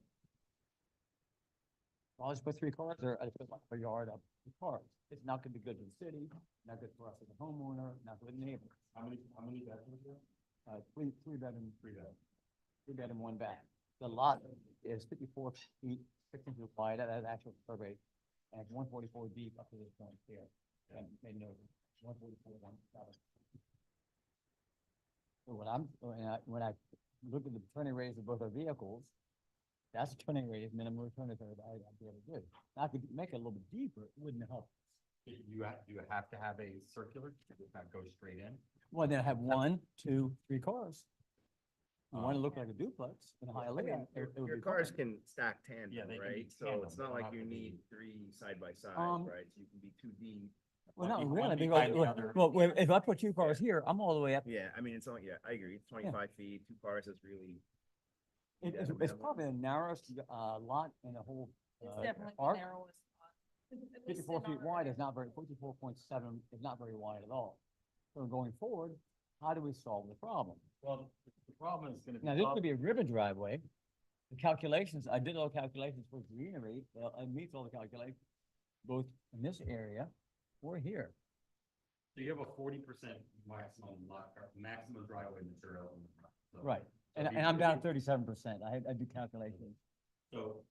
I'll just put 3 cars there, I put my yard up with cars. It's not gonna be good for the city, not good for us as a homeowner, not good for the neighbors. How many bedrooms there? 3 bedroom. 3 bedroom, 1 bath. The lot is 54 feet, 6 inches wide, that's actual survey, and it's 144 deep up to this point here. And made note, 144, 17. So when I look at the turning radius of both our vehicles, that's a turning radius, minimum return is I'd be able to do. Now, I could make it a little bit deeper, it wouldn't help. You have to have a circular, does not go straight in? Well, then I have 1, 2, 3 cars. You want to look like a duplex in a high layout. Your cars can stack tandem, Yeah, they can be right? So tandem, it's they not don't like have you to be- need 3 side by side, Um, right? So you can be 2 deep. Well, One not be- really, one because, behind the other. well, if I put 2 cars here, I'm all the way up. Yeah, I mean, it's only, yeah, I agree. It's 25 feet, 2 cars is really. It's minimum. probably the narrowest, lot in the whole, It's definitely the park. narrowest spot. At least 54 in feet our wide area. is not very, 54.7 is not very wide at all. So going forward, how do we solve the problem? Well, the problem is gonna be. Now, this could be a ribbon driveway. The calculations, I did all calculations for greenery, it meets all the calculations, both in this area or here. So you have a 40% maximum driveway material in the front. So- Right, so and, if you- and I'm if down you- 37%, I do calculations. So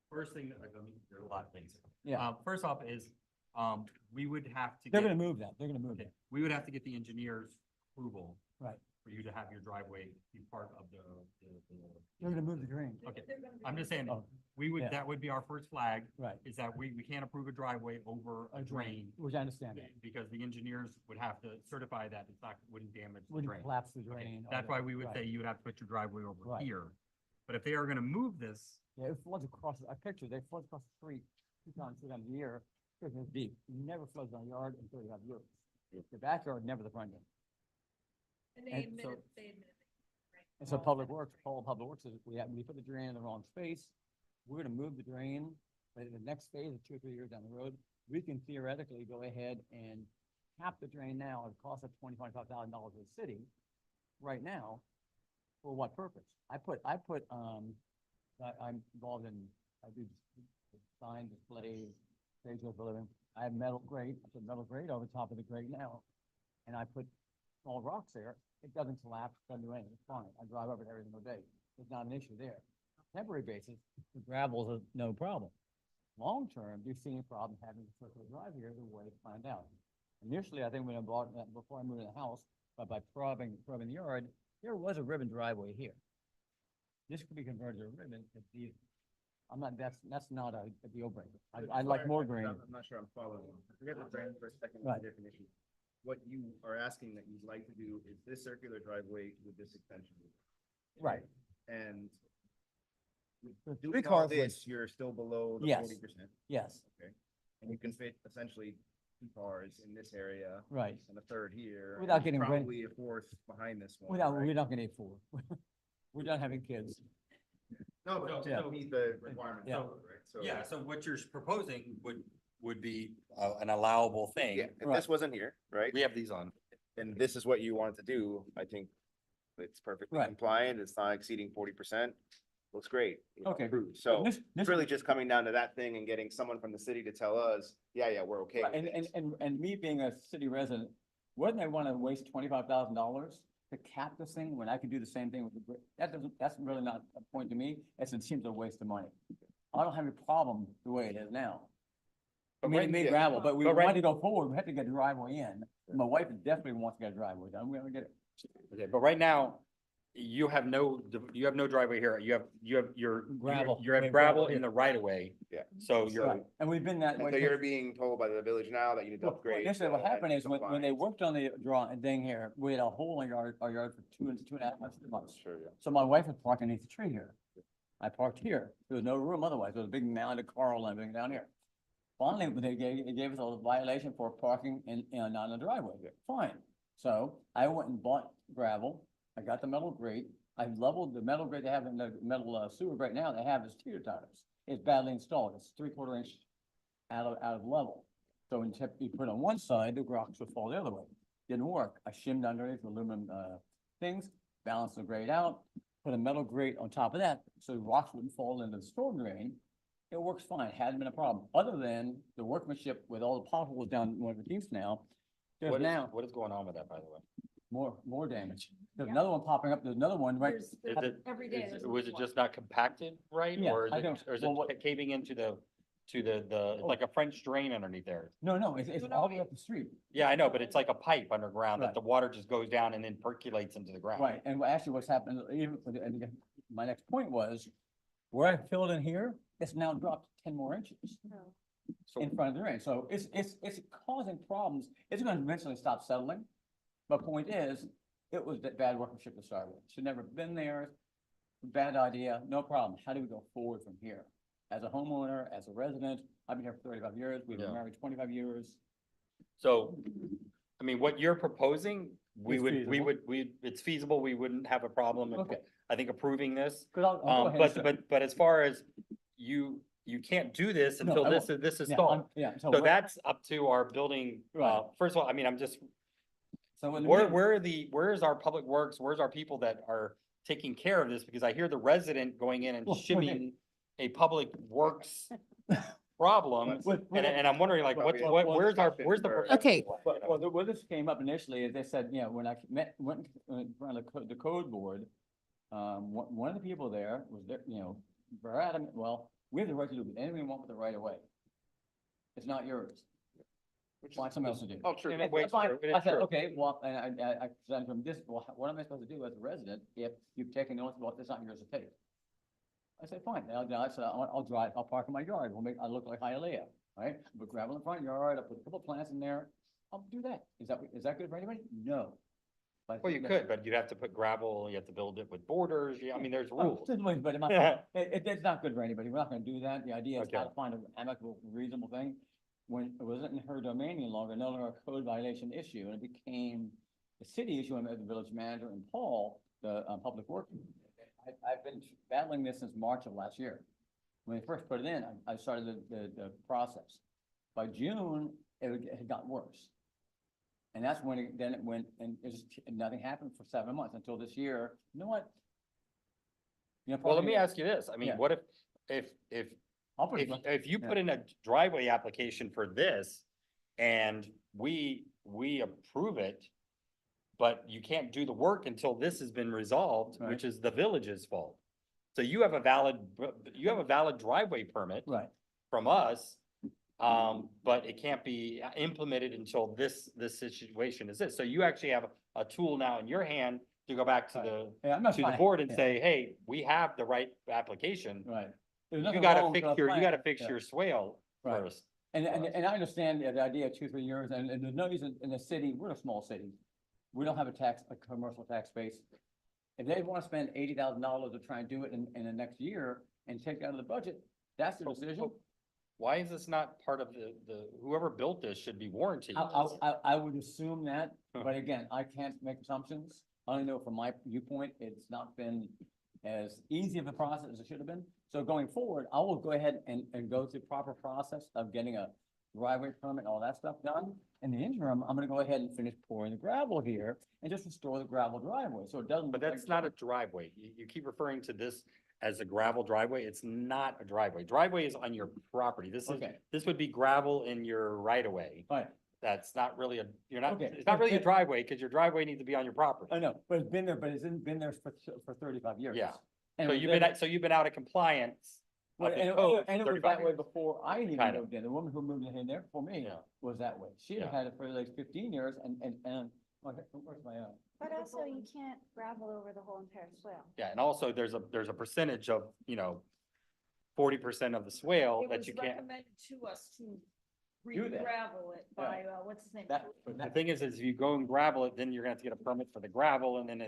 first thing, I mean, there are a lot of things. Yeah. First off is, we would have to. They're get- gonna move that, they're gonna move Okay, that. we would have to get the engineer's approval. Right. For you to have your driveway be part of the. They're gonna move the drain. Okay, I'm just saying, Oh, we would, yeah. that would be our first flag, Right, is that we can't approve a driveway over a drain. which I understand that. Because the engineers would have to certify that it's not, wouldn't damage the Wouldn't drain. collapse the Okay, drain. or That's the- why we would right. say you would have to put your driveway over Right. here. But if they are gonna move this, Yeah, it floods across, I picture, they flood across the street 2 times a year, because it's deep. It never floods my yard until you have yours. The backyard, never the front yard. And they And admitted, so- they admitted. And so Public Works, all Public Works is, we put the drain in the wrong space. We're gonna move the drain, but in the next phase of 2 or 3 years down the road, we can theoretically go ahead and cap the drain now. It costs us $25,000 to the city right now. For what purpose? I'm involved in, I do sign displays, stage shows for a living. I have metal grate, I put metal grate over top of the grate now. And I put small rocks there. It doesn't collapse, doesn't do anything, it's fine. I drive over it every single day. There's not an issue there. Temporary basis, the gravel's no problem. Long term, do you see any problem having a circular drive here, the way to find out? Initially, I think when I bought that, before I moved in the house, but by probing the yard, there was a ribbon driveway here. This could be converted to a ribbon if these, that's not a deal breaker. I like more green. I'm not sure I'm following. Forget the drain for a second, Right. definition. What you are asking that you'd like to do is this circular driveway with this extension. Right. And Three doing all cars would- this, you're still below the Yes. 40%. Yes, Okay. And you can fit essentially 2 cars in this area. right. And a third here. Without and getting rid- Probably a fourth behind this one. Without, right? we're not gonna need four. We're done having kids. No, but Yeah. to meet the requirements, Yeah. of it, right? So. Yeah, so what you're proposing would be an allowable thing. Yeah, if Right. this wasn't here, right? We have these on. And this is what you want to do, I think it's perfectly Right. compliant, it's not exceeding 40%. Looks great. you know, Okay. approved. So This- it's this- really just coming down to that thing and getting someone from the city to tell us, yeah, we're okay. Right, with And, this. and me being a city resident, wouldn't I wanna waste $25,000 to cap this thing when I could do the same thing with the, that's really not a point to me. It seems a waste of money. I don't have a problem the way it is now. I But mean, right- it made yeah. gravel, but we But right- wanted to go forward, we had to get a driveway in. My wife definitely wants to get a driveway done, we're gonna get it. Okay, but right now, you have no driveway here. You have Gravel. You have Yeah, gravel gravel, in the right of way. Yeah. So you're, Right, and we've been that And way. so since- you're being told by the village now that you need to Well, upgrade. initially what to happened is when they compliance. worked on the drawing thing here, we had a hole in our yard for 2.5 months. Sure, yeah. So my wife was parked underneath the tree here. I parked here. There was no room otherwise. There was a big mound of coral and everything down here. Finally, they gave us a violation for parking on the driveway. Fine. So I went and bought gravel. I got the metal grate. I leveled the metal grate they have in the metal sewer right now. They have is teeter totters. It's badly installed. It's 3/4 inch out of level. So when you put it on one side, the rocks would fall the other way. Didn't work. I shimmed underneath with aluminum things, balanced the grate out, put a metal grate on top of that, so the rocks wouldn't fall into the storm drain. It works fine, hadn't been a problem, other than the workmanship with all the potholes down one of the deeps now. There's now what is going on with that, by the way? more damage. There's Yeah. another one popping up, there's another one right. There's- Is it, Every day. is- there's was it one. just not compacted right? Yeah, Or is I it, don't- or is well, what- it caving into the, like a French drain underneath there? No, it's all the way up the street. Yeah, I know, but it's like a pipe underground that Right. the water just goes down and then percolates into the ground. Right, and actually what's happened, even, and again, my next point was, where I filled in here, it's now dropped 10 more inches So, in front of the drain, so it's causing problems, it's gonna eventually stop settling. My point is, it was that bad workmanship to start with, should never have been there, bad idea, no problem, how do we go forward from here? As a homeowner, as a resident, I've been here for 35 years, we've been Yeah. married 25 years. so, I mean, what you're proposing, It's feasible. it's feasible, we wouldn't have a problem. Okay. I think approving this. 'Cause I'll go ahead and But, show- but as far as you can't do this No, until I this won't. is Yeah, solved. yeah, So what- that's up to our building, Right. first of all, I mean, I'm just, So when the where, meeting- where's our public works, where's our people that are taking care of this? Because I hear the resident going in and Well, shimming a public works problem. And I'm wondering like, Well, we- where's the? Okay. Well, where this came up initially is they said, you know, when I went in front of the code board, one of the people there was there, you know, very adamant, well, we have the right to do anything we want with the right of way. It's not yours. Find something else to do. Oh, true. And Wait, it's fine. true, it is I said, true. okay, well, and I presented from this, well, what am I supposed to do as a resident if you've taken notes about this, not yours to take? I said, fine, I said, I'll drive, I'll park in my yard, I look like Hialeah, right? Put gravel in the front yard, I'll put a couple plants in there, I'll do that. Is that good for anybody? No. But Well, you could, but you'd have to put gravel, you have to build it with borders, I mean, there's rules. But it's not good for anybody. We're not gonna do that. The idea is how to find an amicable, reasonable thing. When it wasn't in her domain any longer, no longer a code violation issue, and it became a city issue, and the village manager and Paul, the public works. I've been battling this since March of last year. When they first put it in, I started the process. By June, it had gotten worse. And that's when it went, and nothing happened for 7 months until this year. You know what? You know, Well, let probably- me ask you this, I mean, Yeah. what if I'll put it- if you yeah. put in a driveway application for this and we approve it, but you can't do the work until this has been resolved, Right. which is the village's fault. So you have a valid driveway permit Right. from us, but it can't be implemented until this situation is this. So you actually have a tool now in your hand to go back to Yeah, I'm not the trying- board and yeah. say, hey, we have the right application. Right. There's You nothing gotta wrong with fix our you gotta plan. fix Yeah. your swale Right. first. And I understand the idea of 2-3 years, and there's no reason in the city, we're a small city. We don't have a commercial tax base. If they want to spend $80,000 to try and do it in the next year and take it out of the budget, that's their decision. Why is this not part of whoever built this should be warranted? I would assume that, but again, I can't make assumptions. I only know from my viewpoint, it's not been as easy of a process as it should have been. So going forward, I will go ahead and go through the proper process of getting a driveway permit, and all that stuff done. In the interim, I'm gonna go ahead and finish pouring the gravel here and just restore the gravel driveway, so it doesn't. But look that's like- not a driveway. You keep referring to this as a gravel driveway. It's not a driveway. Driveway is on your property. Okay. This would be gravel in your right of way. Right, That's not really you're not, Okay. it's not really a driveway because your driveway needs to be on your property. I know, but it's been there, but it's been there for 35 years. Yeah. And So it was you've there- been, you've been out of compliance. Well, of the and, code and it for was 35 that way years. before I even Kind of. moved in. The woman who moved in there before me Yeah. was that way. She had Yeah. had it for like 15 years and, where's my, But also you can't gravel over the whole entire swale. Yeah, and also there's a percentage of, 40% of the swale It that was you can't. recommended to us to Do that. re-gravel it by, what's his name? that, The thing is if you go and gravel it, then you're gonna have to get a permit for the gravel and then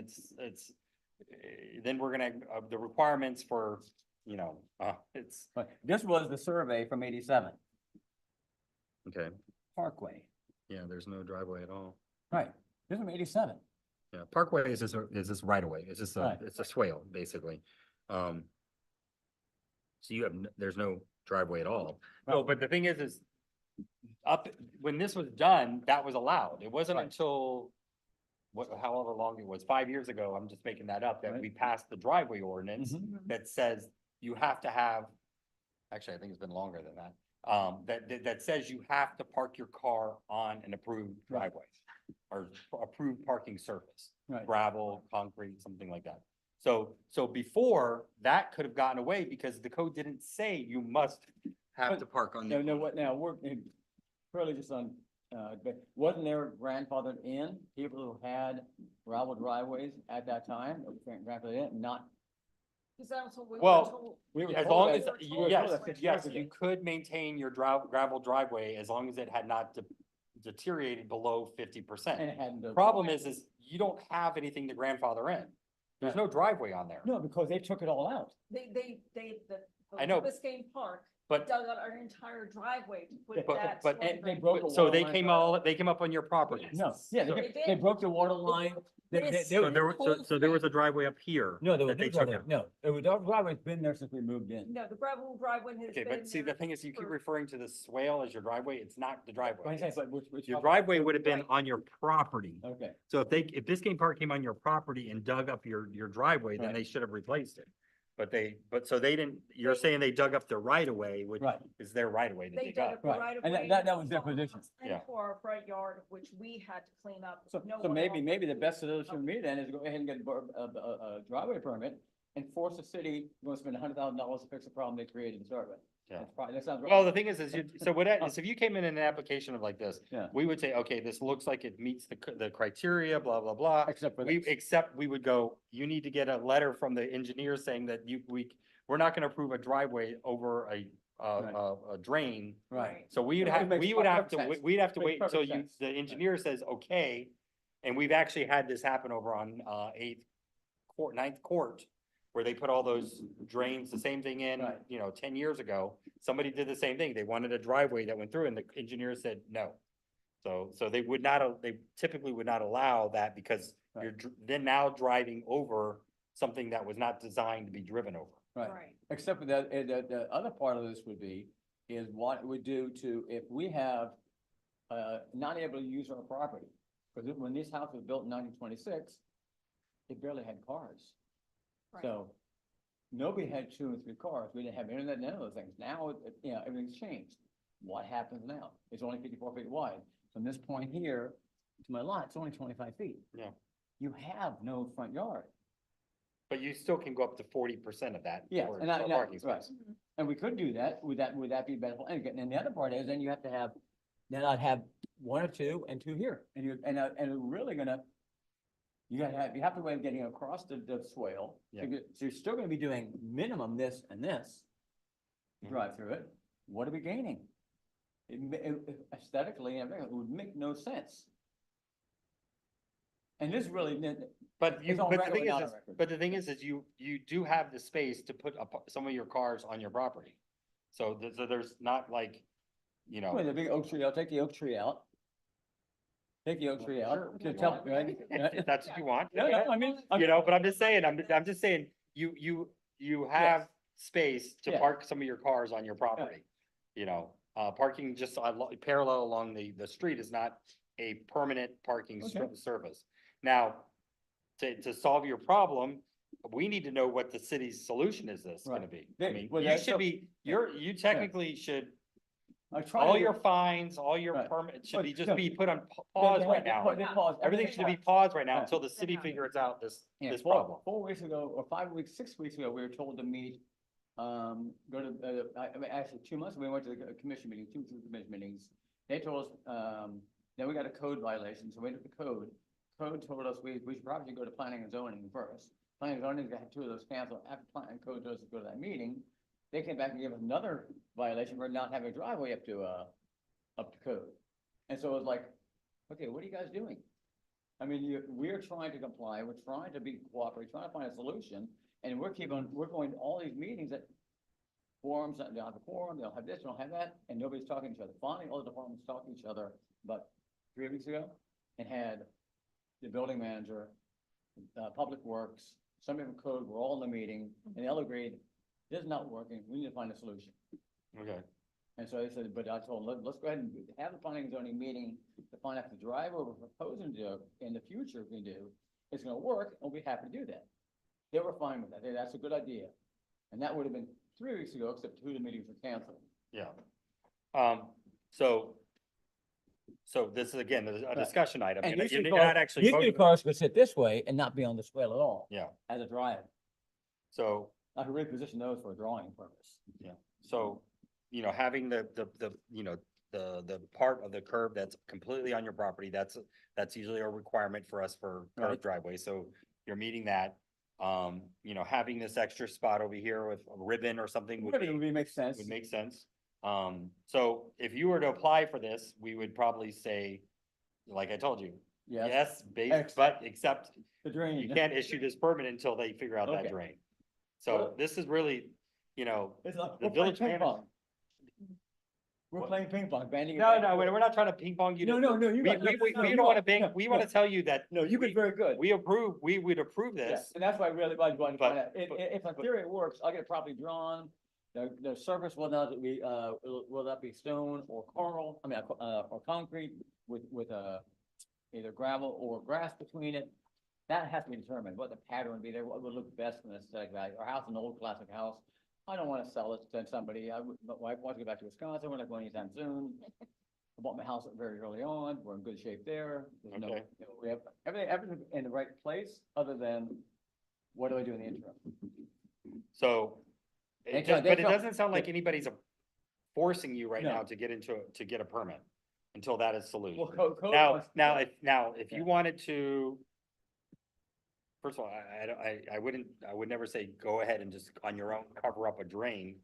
then we're gonna, the requirements for, it's, but this was the survey from 87 okay, Parkway. yeah, there's no driveway at all. Right, this is from 87. Yeah, Parkway is this right away. It's just Right. it's a swale, basically. So there's no driveway at all. No, Right. but the thing is when this was done, that was allowed. It wasn't Right. until however long it was, 5 years ago, I'm just making that up, that Right. we passed the driveway ordinance Mhm. that says you have to have, actually, I think it's been longer than that. That says you have to park your car on an approved driveway or approved parking surface, Right. gravel, concrete, something like that. So before, that could have gotten away because the code didn't say you must have to park on. No, what now, we're purely just on, but wasn't there grandfathered in people who had gravel driveways at that time? Or grandfathered in, not. Because that's what we were Well, told. We were As told long that- as, we were told yes, that 6 yes, years you ago. could maintain your gravel driveway as long as it had not deteriorated below 50%. And it hadn't. done- Problem is you don't have anything to grandfather in. There's no driveway on there. No, because they took it all out. The I know, Biscayne Park but- dug out our entire driveway to put But- that. but- swale And they drain. broke the So water they line. they came up on your property. No, yeah, So- they broke the water line. So there was a driveway up here. No, there was that they no took driveway. out. No, our driveway's been there since we moved in. No, the gravel driveway has Okay, been but see, there the thing is, you keep for- referring to the swale as your driveway. It's not the driveway. But I said, but which Your driveway would have been on your property. Okay, So if Biscayne Park came on your property and dug up your driveway, then Right. they should have replaced it. But so they didn't, you're saying they dug up the right of way, which right. is their right of way to They dig dug up. up the Right. right of And way. that was their position. Yeah. And for our front yard, which we had to clean up. So, No so one maybe, else maybe the did. best solution for me then is to go ahead and get a driveway permit and force the city, to spend $100,000 to fix the problem they created to start with. Yeah. That's probably, that sounds right. Well, the thing is so if you came in an application of like this, Yeah. we would say, okay, this looks like it meets the criteria, blah, blah, blah. Except for this. Except we would go, you need to get a letter from the engineer saying that we're not gonna approve a driveway over a drain. Right. So we would It have, makes we would have perfect to, sense. we'd have to Makes wait until perfect sense. the engineer says, okay. And we've actually had this happen over on, 9th Court, where they put all those drains, the same thing in, Right. 10 years ago. Somebody did the same thing. They wanted a driveway that went through and the engineer said no. So they would not, they typically would not allow that because Right. you're then now driving over something that was not designed to be driven over. Right. Except for that, the other part of this would be, is what it would do to, if we have, not able to use our property. Because when this house was built in 1926, it barely had cars. Right. So nobody had 2 and 3 cars. We didn't have internet, none of those things. Now, everything's changed. What happens now? It's only 54 feet wide. From this point here to my lot, it's only 25 feet. Yeah. You have no front yard. But you still can go up to 40% of that. Yes, for and I, a and I- parking right, space. and we could do that, would that be beneficial? And again, and the other part is, then you have to have, then I'd have 1 or 2 and 2 here, and you're really gonna, you have to wait getting across the swale. Yeah. So you're still gonna be doing minimum this and this, Mhm. drive through it, what are we gaining? Aesthetically, and everything, it would make no sense. And this really, But you, It's on but the record, thing not is, on record. but the thing is you do have the space to put some of your cars on your property. So, so there's not like, you know. well, the big oak tree, I'll take the oak tree out. Take the oak tree out. to tell- right? If that's what you want. No, no, I mean, You know, but I'm just saying, I'm just saying, you have space to Yeah. park some of your cars on your property. You know, parking just parallel along the street is not a permanent parking Okay. service. Now, to solve your problem, we need to know what the city's solution is this gonna Right. be. I They- mean, well, you that's should so- be, you technically should, I try all to- your fines, all your Right. permits should But be, just no, be put on pause right now. They pause. Everything should be paused right now Right. until the city figures out this Yeah, problem. 4 weeks ago, or 5 weeks, 6 weeks ago, we were told to meet, go to, I mean, actually, 2 months, ago, we went to the commission meeting, two commission meetings. They told us, then we got a code violation, so we went to the code. Code told us we should probably go to planning and zoning first. Planning and zoning got 2 of those canceled after planning and code told us to go to that meeting. They came back and gave us another violation for not having a driveway up to code. And so it was like, okay, what are you guys doing? I mean, we're trying to comply, we're trying to be cooperative, trying to find a solution, and we're going to all these meetings that forums, they don't have a quorum, they don't have this, they don't have that, and nobody's talking to each other. Finally, all the departments talked to each other about 3 weeks ago, and had the building manager, public works, somebody from code, were all in the meeting, and they all agreed, this is not working, we need to find a solution. Okay. And so they said, but I told them, let's go ahead and have the planning and zoning meeting to find out if the driveway we're proposing to do in the future, if we do, it's gonna work, and we'll be happy to do that. They were fine with that, that's a good idea. And that would have been 3 weeks ago, except 2 of the meetings were canceled. Yeah. So this is again, a discussion item. And You're usually not cars- actually usually voting. cars would sit this way and not be on the swale at all. Yeah. As a drive. So, I could reposition those for a drawing purpose. yeah, so, you know, having the part of the curb that's completely on your property, that's usually a requirement for us for curved Right. driveway, so you're meeting that. You know, having this extra spot over here with a ribbon or something would Makes sense. would make sense. So if you were to apply for this, we would probably say, like I told you, yes, except The drain. you can't issue this permit until they figure out that Okay. drain. So Well- this is really, you know, It's like, the we're playing village ping manager. pong. We're playing ping pong, banding. it No, back. no, we're not trying to ping pong you. No, to- no, no, you're We, right. we, we No, we you're don't wanna right. bang, No, we no. wanna tell you that. No, you've been very good. We would approve Yeah, this. and that's why I really wanted to But- find out, if in theory it works, I'll get it properly drawn. The surface will not be, will that be stone or coral, or concrete with either gravel or grass between it. That has to be determined, what the pattern would be there, what would look best in the aesthetic value. Our house is an old classic house. I don't wanna sell it to somebody, my wife wants to go back to Wisconsin, we're not going anytime soon. I bought my house very early on, we're in good shape there. There's Okay. we have everything in the right place, other than what do I do in the interim? So, They it tell- does- they but it tell- doesn't sound like anybody's forcing you right No. now to get a permit until that is solution. Well, code Now, wants- if you Yeah. wanted to, first of all, I would never say go ahead and just on your own cover up a drain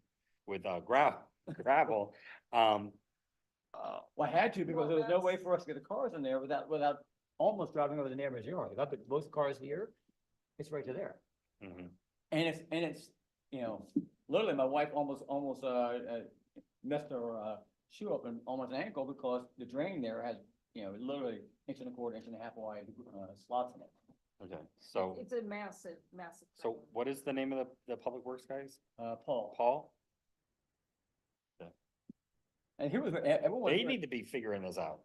with gravel. Well, I had to, because there was no way for us to get the cars in there without almost driving over the neighbor's yard. If I put both cars here, it's right to there. Mhm. And it's, literally, my wife almost, messed her, shoe up and almost an ankle, because the drain there has, literally 1.25 inch, 1.5 wide, slots in it. Okay, so, It's a massive, massive. so what is the name of the public works guys? Paul, Paul? and he was, everyone. They need to be figuring this out.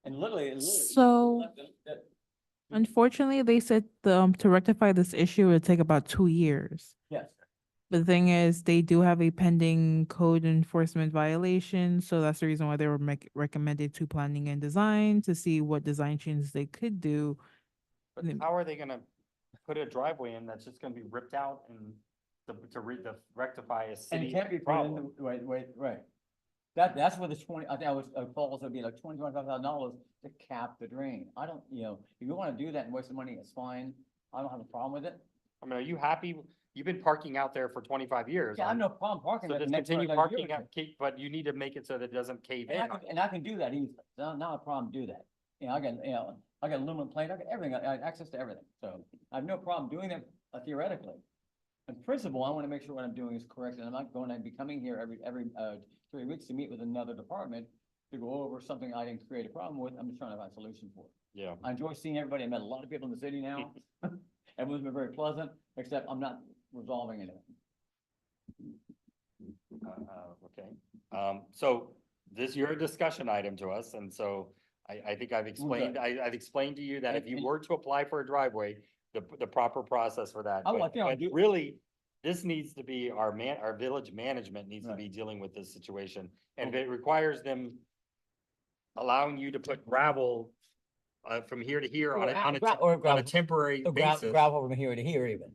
And literally. So- Unfortunately, they said to rectify this issue, it would take about 2 years. Yes. The thing is, they do have a pending code enforcement violation, so that's the reason why they were recommended to planning and design to see what design changes they could do. But how are they gonna put a driveway in that's just gonna be ripped out and to rectify a And city it can't be put in, problem? right. That's where the 20, I think I was, falls would be like $25,000 to cap the drain. I don't, if you wanna do that and waste the money, it's fine. I don't have a problem with it. I mean, are you happy? You've been parking out there for 25 years. Yeah, I have no problem parking. So at the just next continue one, like, parking, but you need to make it so that it doesn't cave in. And I can do that. Not a problem to do that. I can, I got aluminum plate, I got everything, I have access to everything, so I have no problem doing that theoretically. In principle, I want to make sure what I'm doing is correct, and I'm not going to be coming here every 3 weeks to meet with another department to go over something I didn't create a problem with. I'm just trying to find a solution for it. Yeah. I enjoy seeing everybody. I met a lot of people in the city now. Everyone's been very pleasant, except I'm not resolving anything. Okay. So this, you're a discussion item to us, and so I think I've explained, I've explained to you that if you were to apply for a driveway, the proper process for that. Oh, I But think I'll but do- really, this needs to be our village management needs to Right. be dealing with this situation. And if it requires them allowing you to put gravel from here to here on a temporary basis. Gravel from here to here even.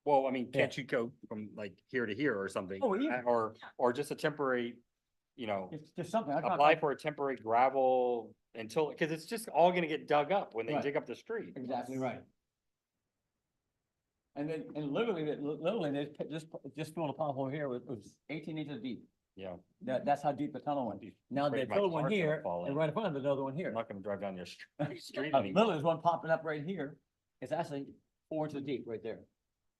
Well, I mean, can't you go from like here to here or something? Oh, yeah. Or just a temporary, you know, It's just something. I apply for a temporary gravel until, because it's just all gonna get dug up when they Right. dig up the street. Exactly right. And then, and literally, they just filled a pothole here with 18 inches deep. Yeah, That's how deep the tunnel went. Now they Afraid my filled one car's gonna here fall in. and right in front of it, another one here. I'm not gonna drive down your street Literally, anymore. there's one popping up right here. It's actually 4 inches deep right there.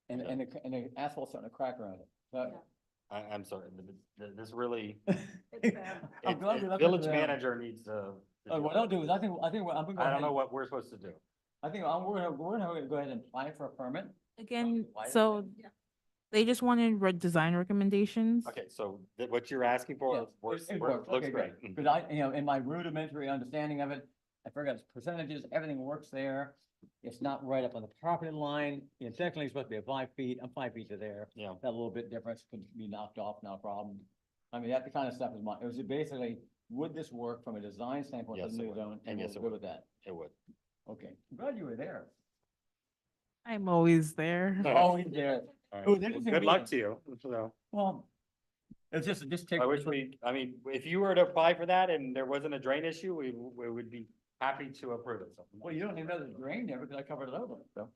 And, Yeah. and the asphalt's starting to crack around it. So, I'm sorry, this really, I'm glad we left it village to them. manager needs to. What I'll do is, I think what I'm gonna go I ahead. don't know what we're supposed to do. I think we're gonna go ahead and apply for a permit. Again, Why is so they just wanted design recommendations. Okay, so what you're asking for Yeah, works, it works. looks Okay, great. good. Cause I, in my rudimentary understanding of it, I forgot its percentages, everything works there. It's not right up on the property line. It's technically supposed to be 5 feet. I'm 5 feet to there. Yeah. That little bit difference could be knocked off, no problem. I mean, that the kind of stuff is it was basically, would this work from a design standpoint for Yes, the it new would. zone? And And yes, we're it good would. with that. It would. Okay, I'm glad you were there. I'm always there. Always there. All It was right. interesting Good luck meeting. to you. So, Well, it's just take. I wish I mean, if you were to apply for that and there wasn't a drain issue, we would be happy to approve it. So. Well, you don't need another drain there because I covered it over, so.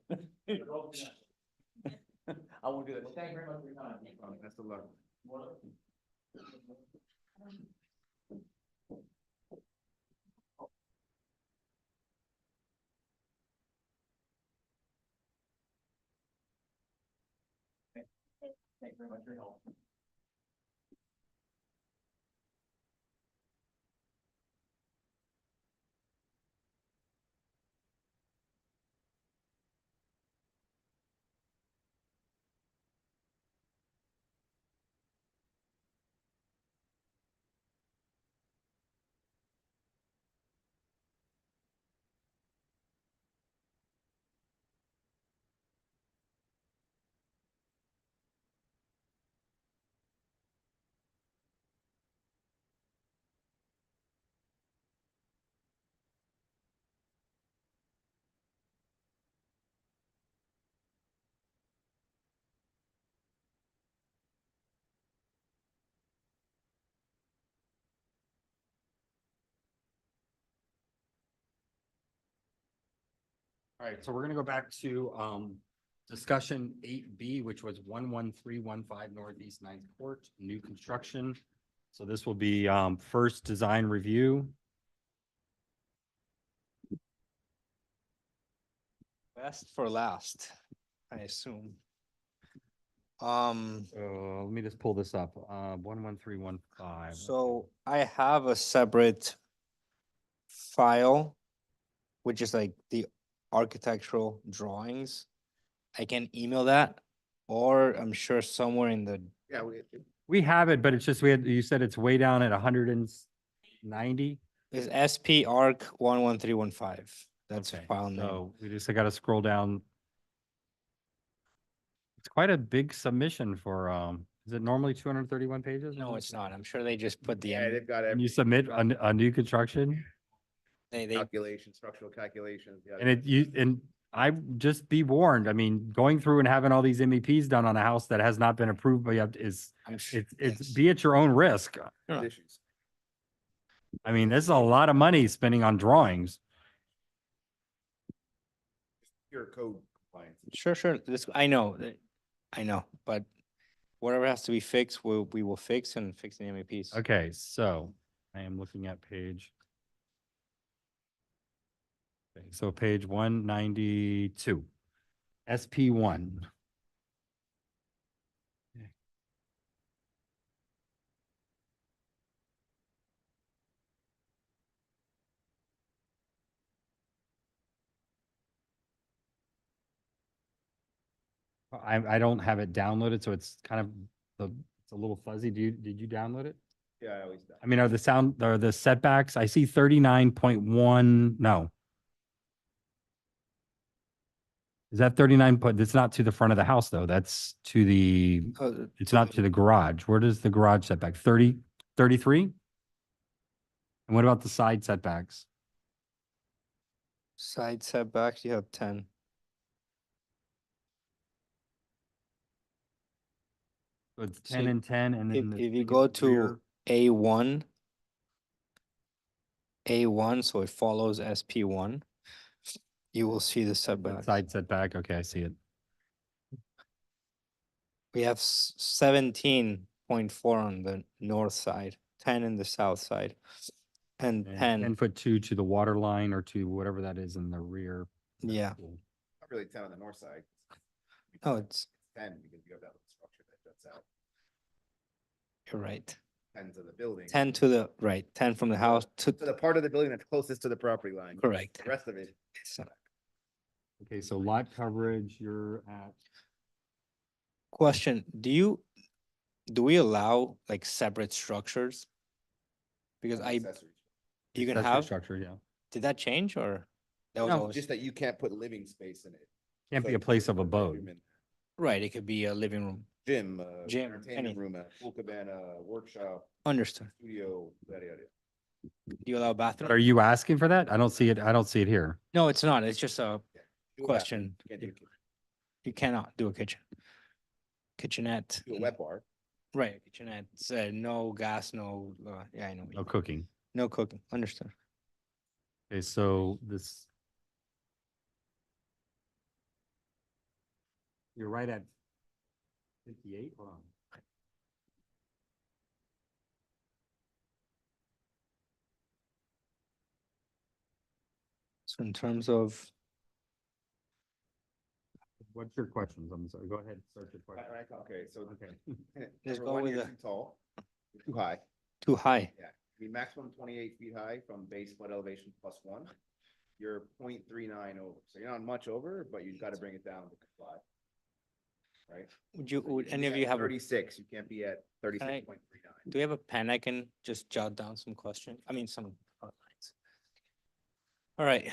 I won't do that. Well, thank you very much for your time. Best of luck. Thank you very much for your help. All right, so we're gonna go back to discussion 8B, which was 11315 Northeast 9th Court, new construction. So this will be first design review. Best for last, I assume. Let me just pull this up. 11315. So I have a separate file, which is like the architectural drawings. I can email that, or I'm sure somewhere in the, Yeah, We have it, but it's just, you said it's way down at 190. is SP ARC 11315. That's Okay, file name. so we just gotta scroll down. It's quite a big submission for, is it normally 231 pages? No, it's not. I'm sure they just put the, yeah, they've got And you every submit a new construction? they, calculation, structural calculations. Yeah. And I just be warned, I mean, going through and having all these MEPs done on a house that has not been approved by yet is, I'm sure. it's be at your own risk. Issues. I mean, this is a lot of money spending on drawings. Pure code compliance. Sure. This, I know, but whatever has to be fixed, we will fix and fix the MEPs. Okay, so I am looking at page. Okay, so page 192, SP1. I don't have it downloaded, so it's kind of, it's a little fuzzy. Did you download it? Yeah, I always do. I mean, are the setbacks, I see 39.1, no. Is that 39 point, it's not to the front of the house though, that's to the, it's not to the garage. Where does the garage setback, 30, 33? And what about the side setbacks? Side setbacks, you have 10. So it's So 10 and 10 and If, then. the if you biggest go to rear- A1, so it follows SP1, you will see the the setback. Side setback, okay, I see it. We have 17.4 on the north side, 10 in the south side, and And 10, 10'2" to the water line or to whatever that is in the rear. yeah. Not really 10 on the north side. Oh, it's, 10 because you have that little structure that juts out. you're right. 10 to the building. 10 to the, right, 10 from the house to, To the part of the building that's closest to the property line. correct. The rest of it. So, Okay, so lot coverage, you're at, question, do we allow like separate structures? Because accessories. you can accessory have, structure, yeah. did that change or? That was No, always, Just that you can't put living space in it. Can't So be you a place can't of put bedroom abode. in- right, it could be a living room. Gym, Gym, entertainment any- room, a pool cabana, workshop, Understood. studio, yada, yada. Do you allow bathroom? Are you asking for that? I don't see it here. No, it's not. It's just a Do a question. bathroom, can't do a kitchen. You cannot do a kitchen. Kitchenette. Do a wet bar. Right, kitchenette, no gas, no, yeah, I know. what you No mean. cooking. No cooking, understood. Okay, so this. You're right at 58, hold on. So in terms of, What's your questions? I'm sorry, go ahead, start your question. Okay, so. Okay. Let's Number go one, with you're the- too tall, you're too high. too high, Yeah, be maximum 28 feet high from base flood elevation +1. You're 0.39 over, so you're not much over, but you've got to bring it down to comply. Right? would So any be of at you have, 36, you can't be at 36.39. do we have a pen I can just jot down some questions? I mean, some outlines. All right,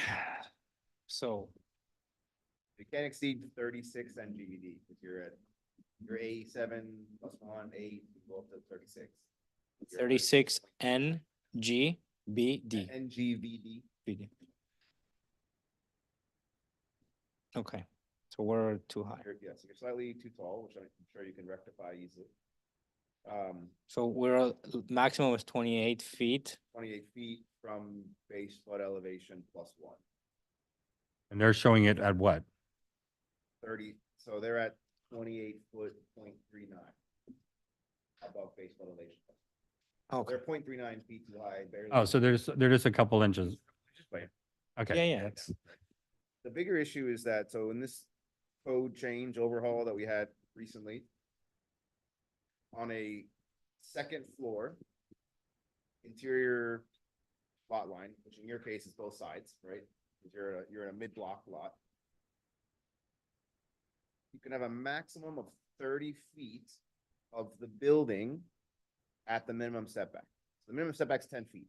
so, You can't exceed 36 NGVD, because you're A7 +1, 8, you go up to 36. You're at 36 NGBD. NGVD. BD. Okay, so we're too high. Yes, you're slightly too tall, which I'm sure you can rectify easily. So we're, maximum is 28 feet. 28 feet from base flood elevation +1. And they're showing it at what? 30, so they're at 28.39 above base flood elevation. Okay, They're 0.39 feet too high, barely. Oh, so they're just a couple inches. Just wait. Okay. yeah, it's, The bigger issue is that, so in this code change overhaul that we had recently, on a second floor, interior lot line, which in your case is both sides, right? 'Cause you're in a mid-block lot. You can have a maximum of 30 feet of the building at the minimum setback. The minimum setback's 10 feet.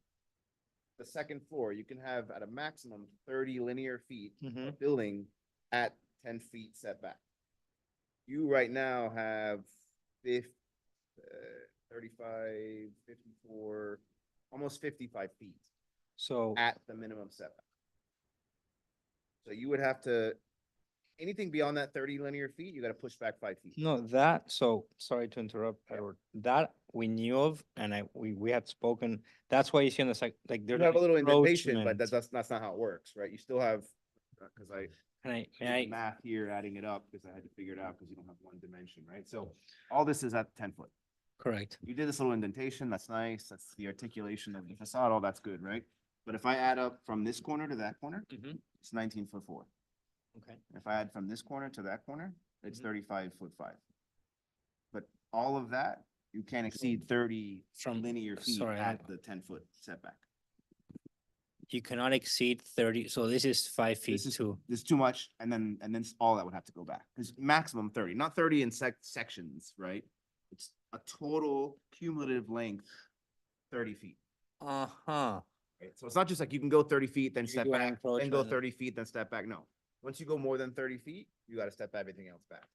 The second floor, you can have at a maximum 30 linear feet Mhm. of building at 10 feet setback. You right now have 35, 54, almost 55 feet so, at the minimum setback. So you would have to, anything beyond that 30 linear feet, you gotta push back 5 feet. no, that, so, sorry to interrupt, Edward, that we knew of, and we had spoken, that's why you see on the side, like, You there's. have a an little indentation, but encroachment. that's not how it works, right? You still have, cause I And did the I, math here, adding it up, because I had to figure it out, because you don't have one dimension, right? So all this is at 10 foot. correct, You did this little indentation, that's nice, that's the articulation of the facade, all that's good, right? But if I add up from this corner to that corner, Mhm. it's 19'4". Okay. If I add from this corner to that corner, it's Mhm. 35'5". But all of that, you can't exceed 30 From- linear feet sorry, at the 10-foot setback. You cannot exceed 30, so this is 5 feet This is, too. this is too much, and then all that would have to go back, because maximum 30, not 30 in sections, right? It's a total cumulative length, 30 feet. Uh-huh. Right? So it's not just like you can go 30 feet, then You step do an back, then go encroachment. 30 feet, then step back. No. Once you go more than 30 feet, you gotta step everything else back.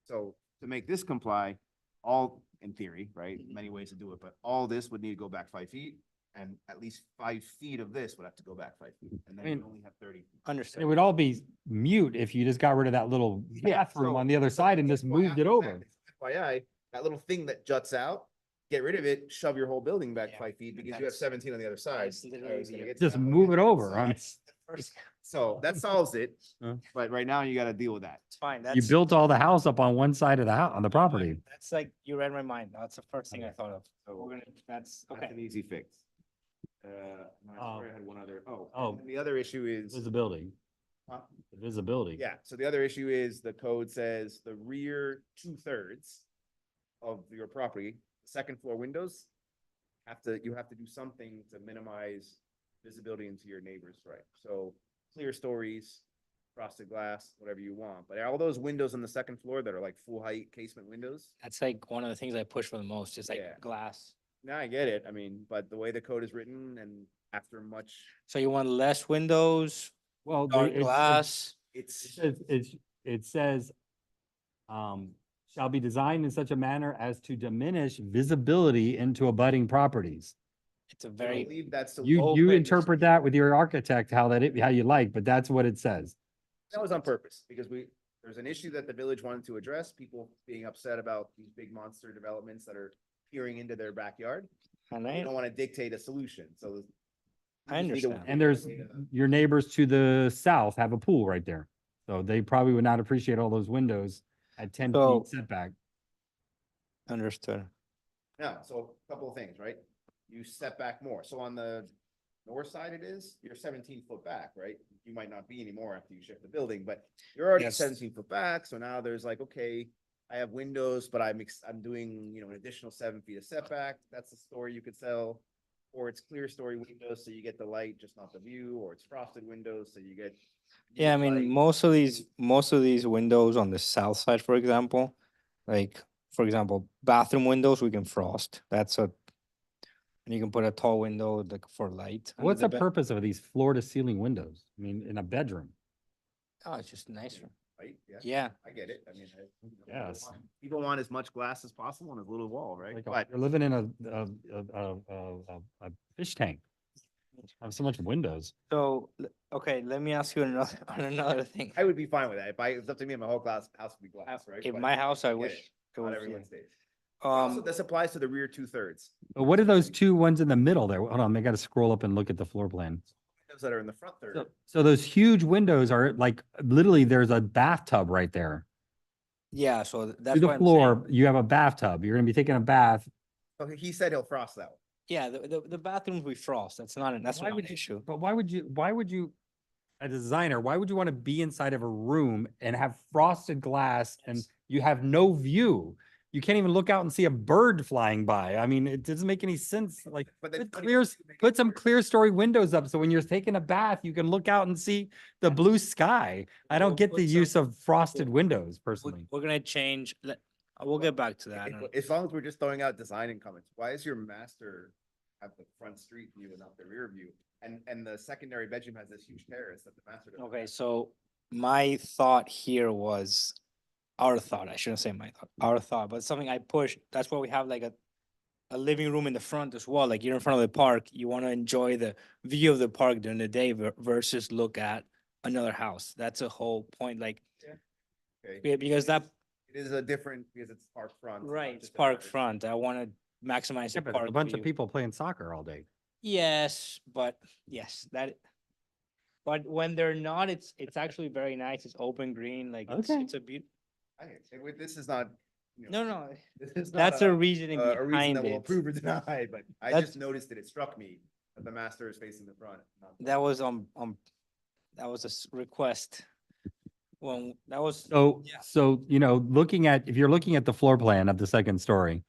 So to make this comply, all, in theory, right, many ways to do it, but all this would need to go back 5 feet. And at least 5 feet of this would have to go back 5 feet, and then I you mean- only have 30. feet. Understood. It would all be mute if you just got rid of that little Yeah, bathroom so- on the other side and just moved it over. FYI, that little thing that juts out, get rid of it, shove your whole building back Yeah, 5 feet, because you have that's- 17 on the other side. that's literally I was gonna the- get to Just that. move it over. I mean, So that solves it, Huh? but right now you gotta deal with that. It's fine. you That's, built all the house up on one side of the house, on the property. that's like, you read my mind. That's the first thing I Okay. thought of. So We're gonna, that's, that's okay. an easy fix. No, I swear I had one other, Oh. and the other issue is. Visibility, Huh? the visibility. Yeah, so the other issue is the code says the rear 2/3 of your property, second floor windows, you have to do something to minimize visibility into your neighbors, right? So clear stories, frosted glass, whatever you want, but all those windows on the second floor that are like full height casement windows. That's like one of the things I push for the most, is Yeah. like glass. Now I get it, I mean, but the way the code is written and after much, So you want less windows, Well, dark glass? it's. it says, shall be designed in such a manner as to diminish visibility into abutting properties. It's a I very, believe that's the. You open- interpret that with your architect, how you like, but that's what it says. That was on purpose, because there's an issue that the village wanted to address, people being upset about these big monster developments that are peering into their backyard. and We I, don't want to dictate a solution, so. I we just need to- understand. And there's, your neighbors to the south have a pool right there. So they probably would not appreciate all those windows at 10 So- feet setback. understood. Yeah, so a couple of things, right? You step back more. So on the north side it is, you're 17 foot back, right? You might not be anymore after you shift the building, but you're already Yes. 17 foot back. So now there's like, okay, I have windows, but I'm doing, an additional 7 feet of setback. That's the story you could sell. Or it's clear story windows, so you get the light, just not the view, or it's frosted windows, so you get. Yeah, I light. mean, most of these windows on the south side, for example, like, for example, bathroom windows, we can frost. And you can put a tall window like for light. under What's the bed. purpose of these floor to ceiling windows? I mean, in a bedroom? Oh, it's just nicer. Right? Yeah. I get it. I mean. Yes. People want as much glass as possible on a little wall, right? Like, But you're living in a fish tank. Have so much windows. So, okay, let me ask you another, on another thing. I would be fine with that. It's up to me, my whole house would be glass, right? In But my house, I get wish. it. it Not was, everyone yeah. stays. Also, Um, this applies to the rear 2/3. But what are those two ones in the middle there? Hold on, I gotta scroll up and look at the floor plan. Those that are in the front third. So those huge windows are like, literally, there's a bathtub right there. yeah, so To that's the what I'm saying. floor, you have a bathtub. You're gonna be taking a bath. Okay, he said he'll frost that one. Yeah, the bathrooms we frost. That's not Why an would you- issue. But why would you, as a designer, why would you want to be inside of a room and have frosted glass and you have no view? You can't even look out and see a bird flying by. I mean, it doesn't make any sense. Like, But then put some clear story windows up, so when you're taking a bath, you can look out and see the blue sky. I don't We'll get the put use some- of frosted windows We- personally. We're gonna change, we'll get back to that. As long as we're just throwing out design and comments, why is your master have the front street view and not the rear view? And the secondary bedroom has this huge terrace that the master. doesn't Okay, have. so my thought here was, our thought, I shouldn't say my thought, our thought, but something I pushed, that's why we have like a living room in the front as well, like you're in front of the park, you wanna enjoy the view of the park during the day versus look at another house. That's a whole point, like, Okay. yeah, because that, It is a different, because it's park front. not right, it's just a park garage. front, I wanna maximize Yeah, the but park a bunch of view. people playing soccer all day. Yes, but yes, but when they're not, it's actually very nice. It's open green, like Okay. it's a beaut. This is not. No, This is not that's a reasoning a reason behind that will it. approve or deny, but I That's- just noticed that it struck me. But the master is facing the front. not the- That was that was a request. Well, that was. So, Yeah. so, if you're looking at the floor plan of the second story,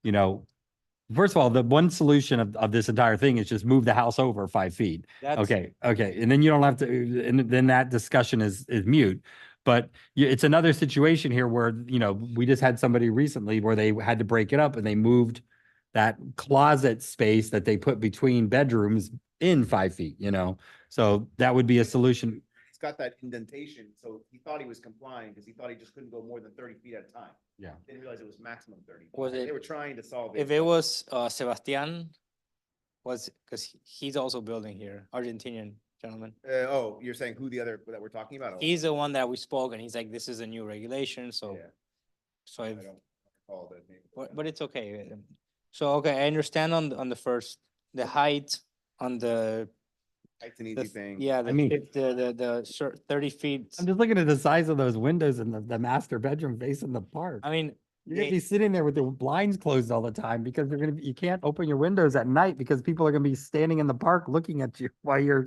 first of all, the one solution of this entire thing is just move the house over 5 feet. That's- Okay, and then you don't have to, and then that discussion is mute. But it's another situation here where, we just had somebody recently where they had to break it up and they moved that closet space that they put between bedrooms in 5 feet, So that would be a solution. He's got that indentation, so he thought he was complying because he thought he just couldn't go more than 30 feet at a time. Yeah. Didn't realize it was maximum 30. feet. Was They it- were trying to solve it. If it was Sebastian, because he's also building here, Argentinian gentleman. Oh, you're saying who the other that we're talking about? Oh, He's the one that we spoke and he's like, this is a new regulation, so. yeah, So I I've, don't recall the name. but it's okay. So, okay, I understand on the first, the height on the. It's an the easy th- thing. Yeah, I mean- the 30 feet. I'm just looking at the size of those windows in the master bedroom facing the park. I mean, You're gonna be sitting there with the blinds closed all the time because you can't open your windows at night because people are gonna be standing in the park looking at you while you're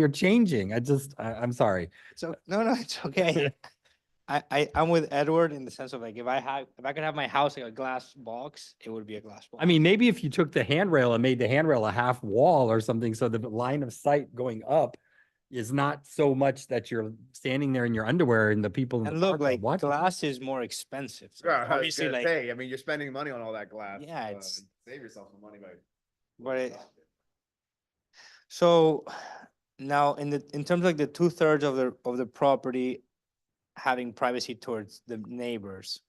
changing. I'm sorry. so, no, it's okay. I'm with Edward in the sense of like, if I could have my house like a glass box, it would be a glass box. I mean, maybe if you took the handrail and made the handrail a half wall or something, so the line of sight going up is not so much that you're standing there in your underwear and the people. in And the look, park are like watching. glass is more expensive. So Yeah, I was obviously, gonna like, say, I mean, you're spending money on all that glass. Yeah, it's- Save yourself some money by. but so now in terms of like the 2/3 of the property having privacy towards the neighbors.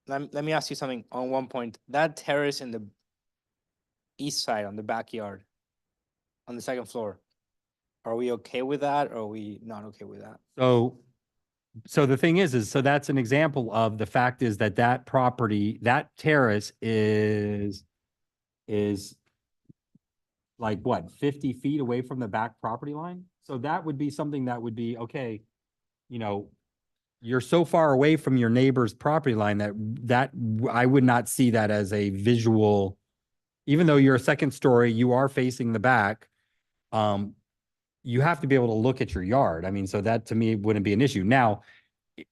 Let me ask you something on one point. That terrace in the east side on the backyard, on the second floor, are we okay with that or are we not okay with that? So the thing is so that's an example of the fact is that property, that terrace is like what, 50 feet away from the back property line? So that would be something that would be, okay, you're so far away from your neighbor's property line that I would not see that as a visual, even though you're a second story, you are facing the back. You have to be able to look at your yard. I mean, so that to me wouldn't be an issue. Now,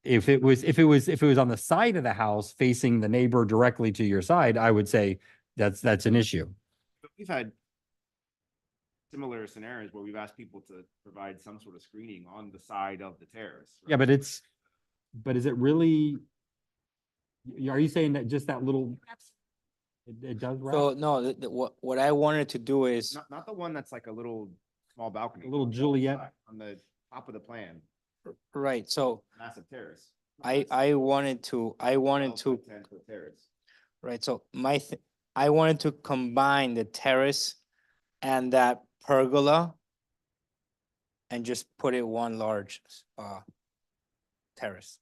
if it was on the side of the house facing the neighbor directly to your side, I would say that's an issue. But we've had similar scenarios where we've asked people to provide some sort of screening on the side of the terrace. Yeah, right? but is it really? Are you saying that just that little? It does wrap? So no, what I wanted to do is, Not the one that's like a little small balcony. A little on the Juliet. side, on the top of the plan, right, so massive terrace. I wanted to, 10-foot terrace. right, so I wanted to combine the terrace and that pergola and just put it one large terrace.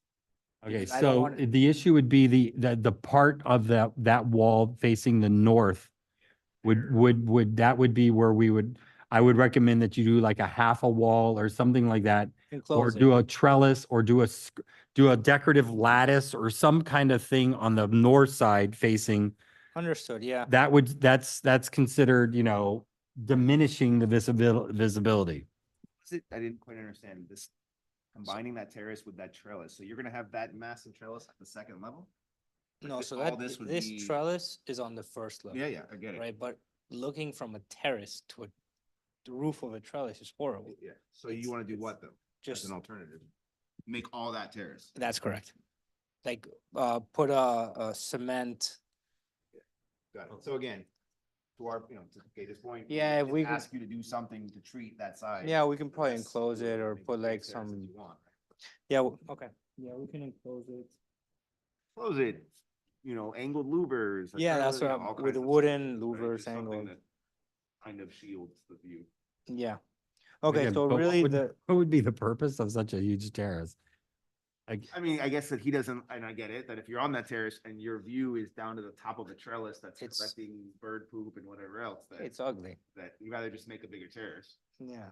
Okay, because I don't so want- the issue would be the part of that wall facing the north that would be where I would recommend that you do like a half a wall or something like that. Or Enclose it. do a trellis or do a decorative lattice or some kind of thing on the north side facing. Understood, yeah. That's considered, diminishing the visibility. I didn't quite understand this, combining that terrace with that trellis. So you're gonna have that massive trellis at the second level? No, This- so all that, this would this be- trellis is on the first level. Yeah, I get it. Right, but looking from a terrace to the roof of a trellis is horrible. Yeah, so you wanna do what though? As Just, an alternative? Make all that terrace? that's correct. Like, put a cement, Got it. So again, to our, to Gator's point. Yeah, just we could- ask you to do something to treat that side. yeah, we can probably That's enclose it or make put the like terrace as some, you want. yeah, okay. Yeah, we can enclose it. Close it, angled louvers. Yeah, that's all what, kinds with the of wooden stuff, right? louvers Just something angled, that Kind of shields the view. yeah. Okay, Again, so but really what would be the purpose of such a huge terrace? I mean, I guess that he doesn't, and I get it, that if you're on that terrace and your view is down to the top of a trellis that's It's- collecting bird poop and whatever else, it's ugly, that you rather just make a bigger terrace. yeah.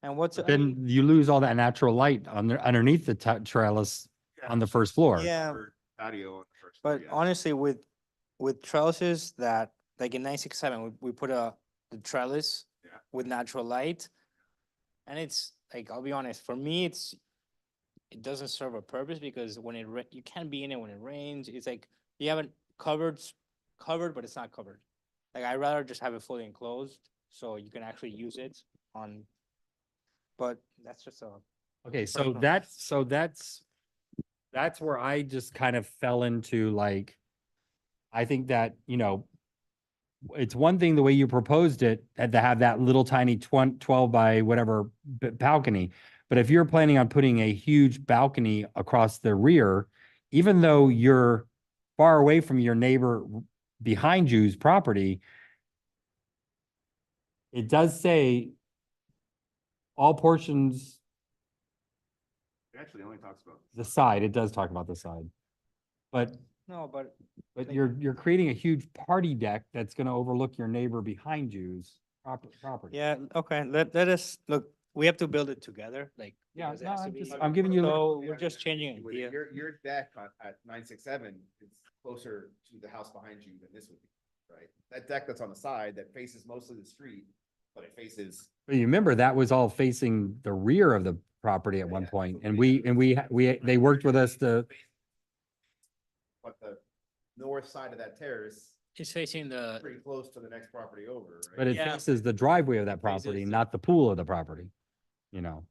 And what's, But then you lose all that natural light underneath the trellis on the first floor. yeah, Or patio on the first but floor, yeah. honestly, with trellises that like in 967, we put the trellis Yeah. with natural light. And it's like, I'll be honest, for me, it doesn't serve a purpose because when you can't be in it when it rains. It's like you have it covered, but it's not covered. Like I'd rather just have it fully enclosed so you can actually use it on. But that's just a. Okay, so Personal. that's where I just kind of fell into like, I think that, it's one thing the way you proposed it, had to have that little tiny 12 by whatever balcony. But if you're planning on putting a huge balcony across the rear, even though you're far away from your neighbor behind you's property, it does say all portions, It actually only talks about. the side, it does talk about the side. But No, but But you're creating a huge party deck that's gonna overlook your neighbor behind you's property. Yeah, okay, let us, look, we have to build it together, like. Yeah, because it no, has to I'm be- just- I'm giving you- So we're just changing it With here. Your deck at 967 is closer to the house behind you than this would be, right? That deck that's on the side that faces mostly the street, but it faces. But you remember that was all facing the rear of the property at one Yeah, point, so and we- they worked with us to, But the north side of that terrace, It's facing the. pretty close to the next property over, right? but it Yeah. faces the driveway of that property, Faces- not the pool of the property, Yeah, I don't know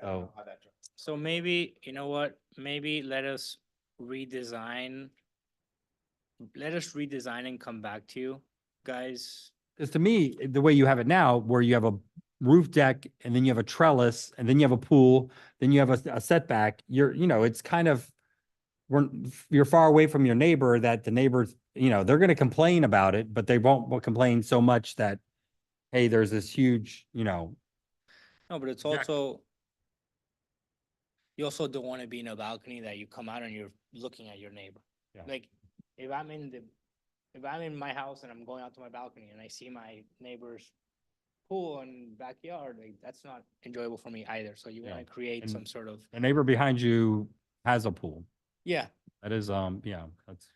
so- how that. So maybe, you know what, maybe let us redesign. Let us redesign and come back to you, guys. Because to me, the way you have it now, where you have a roof deck and then you have a trellis and then you have a pool, then you have a setback, it's kind of, you're far away from your neighbor that the neighbors, they're gonna complain about it, but they won't complain so much that, hey, there's this huge, No, but it's Jack. also. You also don't want to be in a balcony that you come out and you're looking at your neighbor. Yeah. Like, if I'm in my house and I'm going out to my balcony and I see my neighbor's pool and backyard, like, that's not enjoyable for me either. So you Yeah. want to create And- some sort of, the neighbor behind you has a pool. yeah, That is, that's,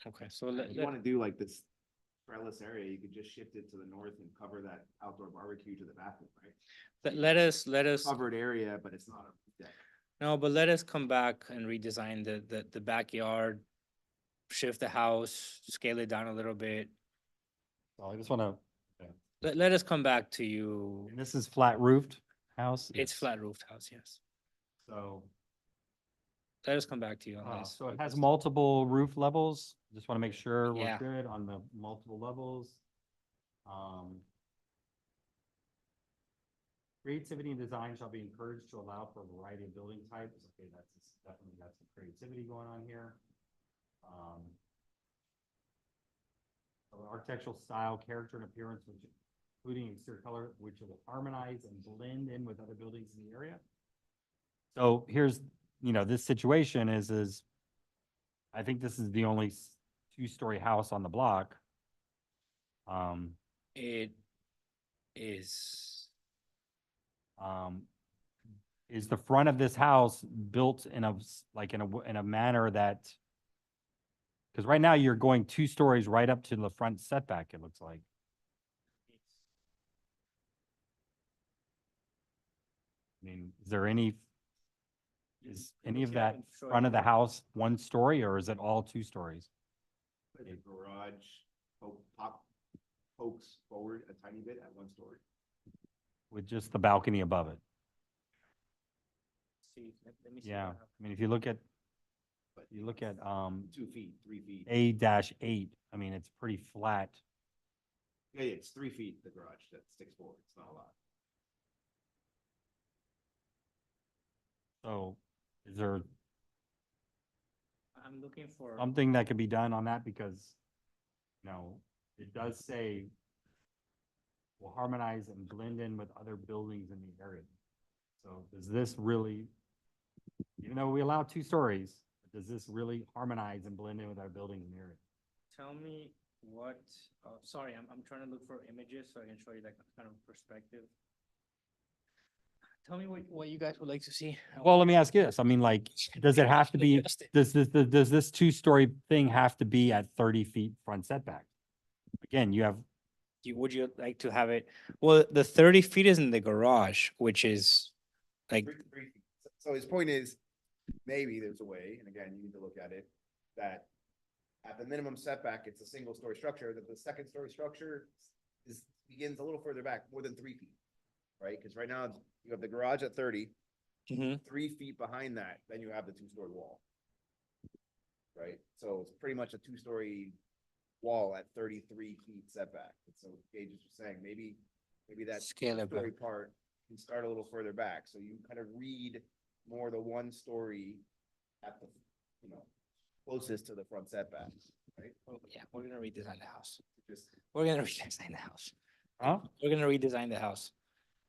okay, so If you want to do like this trellis area, you could just shift it to the north and cover that outdoor barbecue to the bathroom, right? let us, Covered area, but it's not a deck. no, but let us come back and redesign the backyard, shift the house, scale it down a little bit. so I just wanna, Let us come back to you. and this is flat roofed house? It's Yes. flat roofed house, yes. So, Let us come back to you on this. so it has multiple roof levels. Just want to make sure we're Yeah. good on the multiple levels. Creativity and design shall be encouraged to allow for a variety of building types. Okay, definitely got some creativity going on here. So architectural style, character and appearance, which including exterior color, which will harmonize and blend in with other buildings in the area. So here's, this situation is I think this is the only two-story house on the block. It is, Is the front of this house built in a manner that, because right now you're going 2 stories right up to the front setback, it looks like. I mean, is any of that front of the house 1 story, or is it all 2 stories? The garage pokes forward a tiny bit at 1 story. With just the balcony above it? see, let me see. Yeah, what I mean, if you look at, But 2 feet, 3 feet. A-8, I mean, it's pretty flat. Yeah, it's 3 feet, the garage that sticks forward. It's not a lot. So is there I'm looking for. something that could be done on that? Because, it does say will harmonize and blend in with other buildings in the area. So does this really, even though we allow 2 stories, does this really harmonize and blend in with our buildings in the area? Tell me what, sorry, I'm trying to look for images so I can show you that kind of perspective. Tell me what you guys would like to see. Well, let me ask you this. I mean, like, does it have to be, Adjust it. does this two-story thing have to be at 30 feet front setback? Again, you have, Would you like to have it? Well, the 30 feet is in the garage, which is like, 3 feet. So his point is, maybe there's a way, and again, you need to look at it, that at the minimum setback, it's a single story structure, that the second story structure begins a little further back, more than 3 feet. Right? Because right now you have the garage at 30, Mhm. 3 feet behind that, then you have the two-story wall. Right? So it's pretty much a two-story wall at 33 feet setback. And so Gage is just saying, maybe that Scale it two-story back. part can start a little further back. So you kind of read more the one story at the, closest to the front setback, right? yeah, we're gonna redesign the house. Just We're gonna redesign the house. huh? We're gonna redesign the house.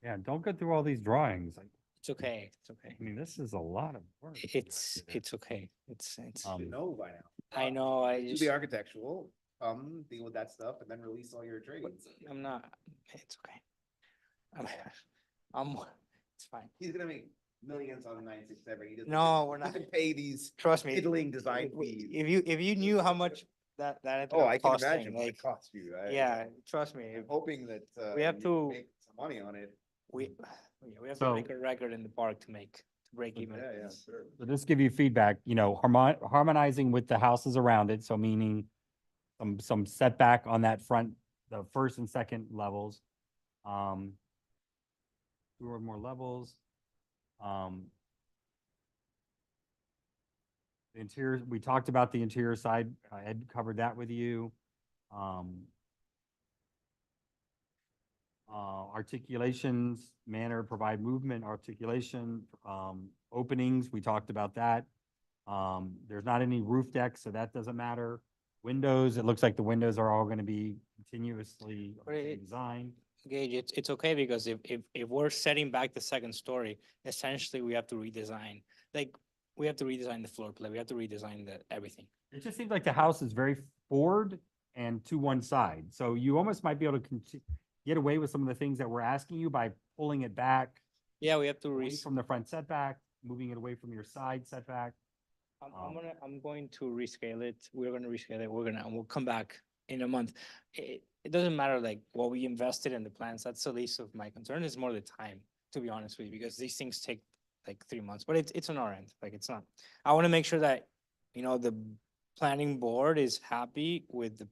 Yeah, don't go through all these drawings. Like, It's okay. It's okay. I mean, this is a lot of work. It's okay. It's, you know by now. I know, I Do just, the architectural, deal with that stuff and then release all your trades. I'm not, it's okay. I'm, it's fine. He's gonna make millions on 967. He doesn't. No, we're he not. doesn't pay these Trust me. fiddling design w- fees. If you knew how much that ended Oh, up I can costing, imagine what it like, costs you. yeah, trust me, I'm hoping that, we have you to- make some money on it. we, yeah, we have So- to make a record in the park to break even. Yeah, sure. So just give you feedback, harmonizing with the houses around it, so meaning some setback on that front, the first and second levels. 2 or more levels. The interior, we talked about the interior side, I had covered that with you. Articulations, manner, provide movement, articulation, openings, we talked about that. There's not any roof deck, so that doesn't matter. Windows, it looks like the windows are all gonna be continuously But it- designed. Gage, it's okay because if we're setting back the second story, essentially we have to redesign. Like, we have to redesign the floor plan, we have to redesign everything. It just seems like the house is very forward and to one side, so you almost might be able to get away with some of the things that we're asking you by pulling it back Yeah, we have to away from the front setback, moving it away from your side setback. I'm going to rescale it. We're gonna rescale it. We'll come back in a month. It doesn't matter like what we invested in the plans. That's the least of my concern. It's more the time, to be honest with you, because these things take like 3 months, but it's on our end. Like, it's not. I want to make sure that, the planning board is happy with the,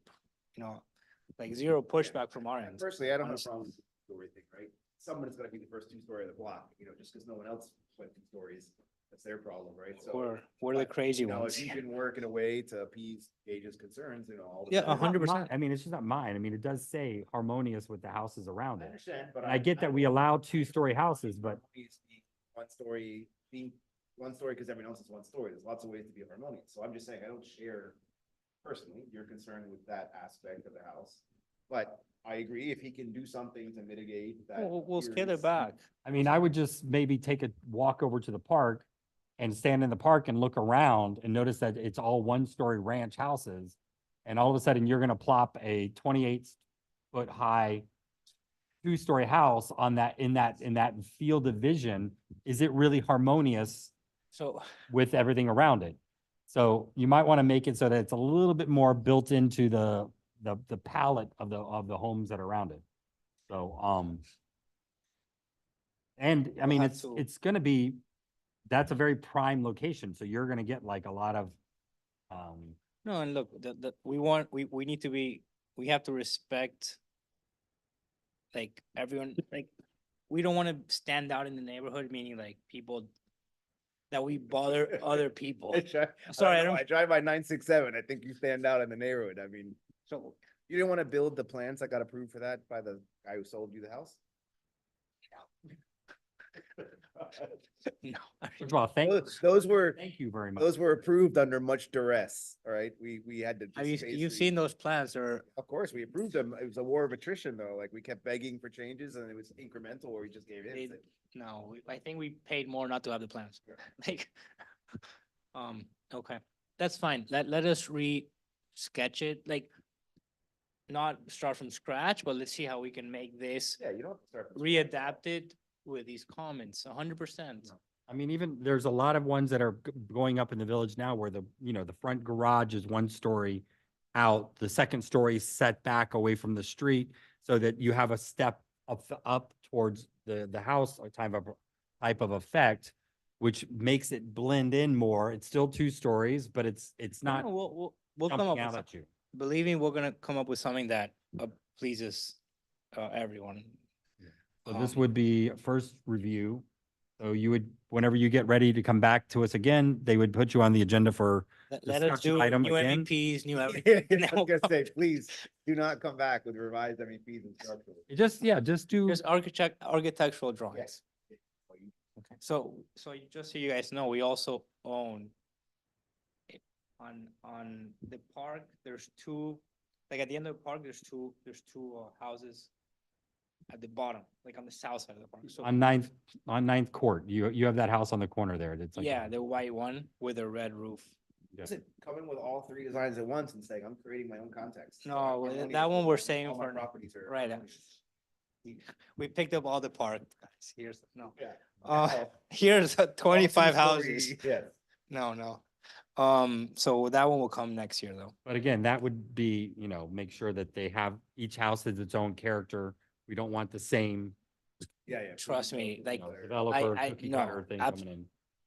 like, zero pushback from our end. Personally, I don't have a honestly. problem with the story thing, right? Someone is gonna be the first two-story of the block, just because no one else went 2 stories. That's their problem, right? So. We're the but, crazy If ones. you can work in a way to appease Gage's concerns, all. the Yeah, time. It's not 100%. mine. I mean, it's just not mine. I mean, it does say harmonious with the houses around I it. understand, but. And I get that we allow 2-story houses, but One story, being one story because everyone else is one story. There's lots of ways to be harmonious. So I'm just saying, I don't share personally your concern with that aspect of the house. But I agree, if he can do something to mitigate that. We'll scale it appearance- back. I mean, I would just maybe take a walk over to the park and stand in the park and look around and notice that it's all 1-story ranch houses. And all of a sudden, you're gonna plop a 28-foot high 2-story house on that, in that field of vision. Is it really harmonious So, with everything around it? So you might want to make it so that it's a little bit more built into the palette of the homes that are around it. So, and I mean, have it's, to- it's gonna be, that's a very prime location, so you're gonna get like a lot of, no, and look, we need to be, we have to respect like everyone, like, we don't want to stand out in the neighborhood, meaning like people that we bother other people. Sorry, I don't- I drive by 967. I think you stand out in the neighborhood. I mean, So, you didn't want to build the plans that got approved for that by the guy who sold you the house? no. first of all, Those were, thank you very much. those were approved under much duress, all right? We had to. Have just you've basically- seen those plans or, Of course, we approved them. It was a war of attrition, though. Like, we kept begging for changes and it was incremental where we just gave in. They- no, I think we paid more not to have the plans. Like, okay, that's fine. Let us sketch it, like, not start from scratch, but let's see how we can make this Yeah, you don't have to start. from scratch. readapted with these comments, 100%. I mean, even there's a lot of ones that are going up in the village now where the front garage is 1 story out, the second story is set back away from the street so that you have a step up towards the house, or type of effect, which makes it blend in more. It's still 2 stories, but it's not We'll come up jumping with out at you. believe me, we're gonna come up with something that pleases everyone. So this Um, would be a first review. So you would, whenever you get ready to come back to us again, they would put you on the agenda for Let us discussion do item new again. MEPs, new Yeah, everything. I and then was we'll gonna come- say, please do not come back with revised MEPs and structures. Just do. Just architectural drawings. Okay, so just so you guys know, we also own on the park, there's 2, like at the end of the park, there's two houses at the bottom, like on the south side of the park. So On Ninth Court, you have that house on the corner there. That's like. yeah, the white one with a red roof. Yeah. Is it coming with all 3 designs at once and saying, I'm creating my own context? No, I'm well, only that one we're all saying my for- properties are right, furnished. We picked up all the park, guys. Here's, no. Yeah. Here's 25 houses. Yes. No. So that one will come next year though. But again, that would be, make sure that they have, each house has its own character. We don't want the same, Yeah. Trust me, like, developer I- cookie no, cutter thing abs- coming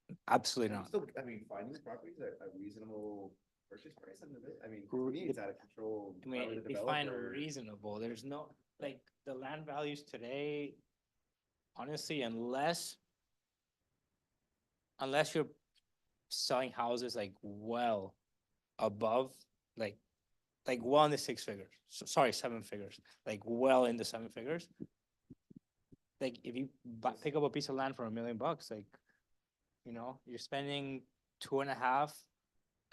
in. Absolutely not. Still, I mean, finding these properties at a reasonable purchase price under this, I mean, for me, it's out of control. I mean, define reasonable. There's no, like, the land values today, honestly, unless you're selling houses like well above, like well in the 6 figures, sorry, 7 figures, like well in the 7 figures. Like if you pick up a piece of land for $1 million, like, you're spending 2.5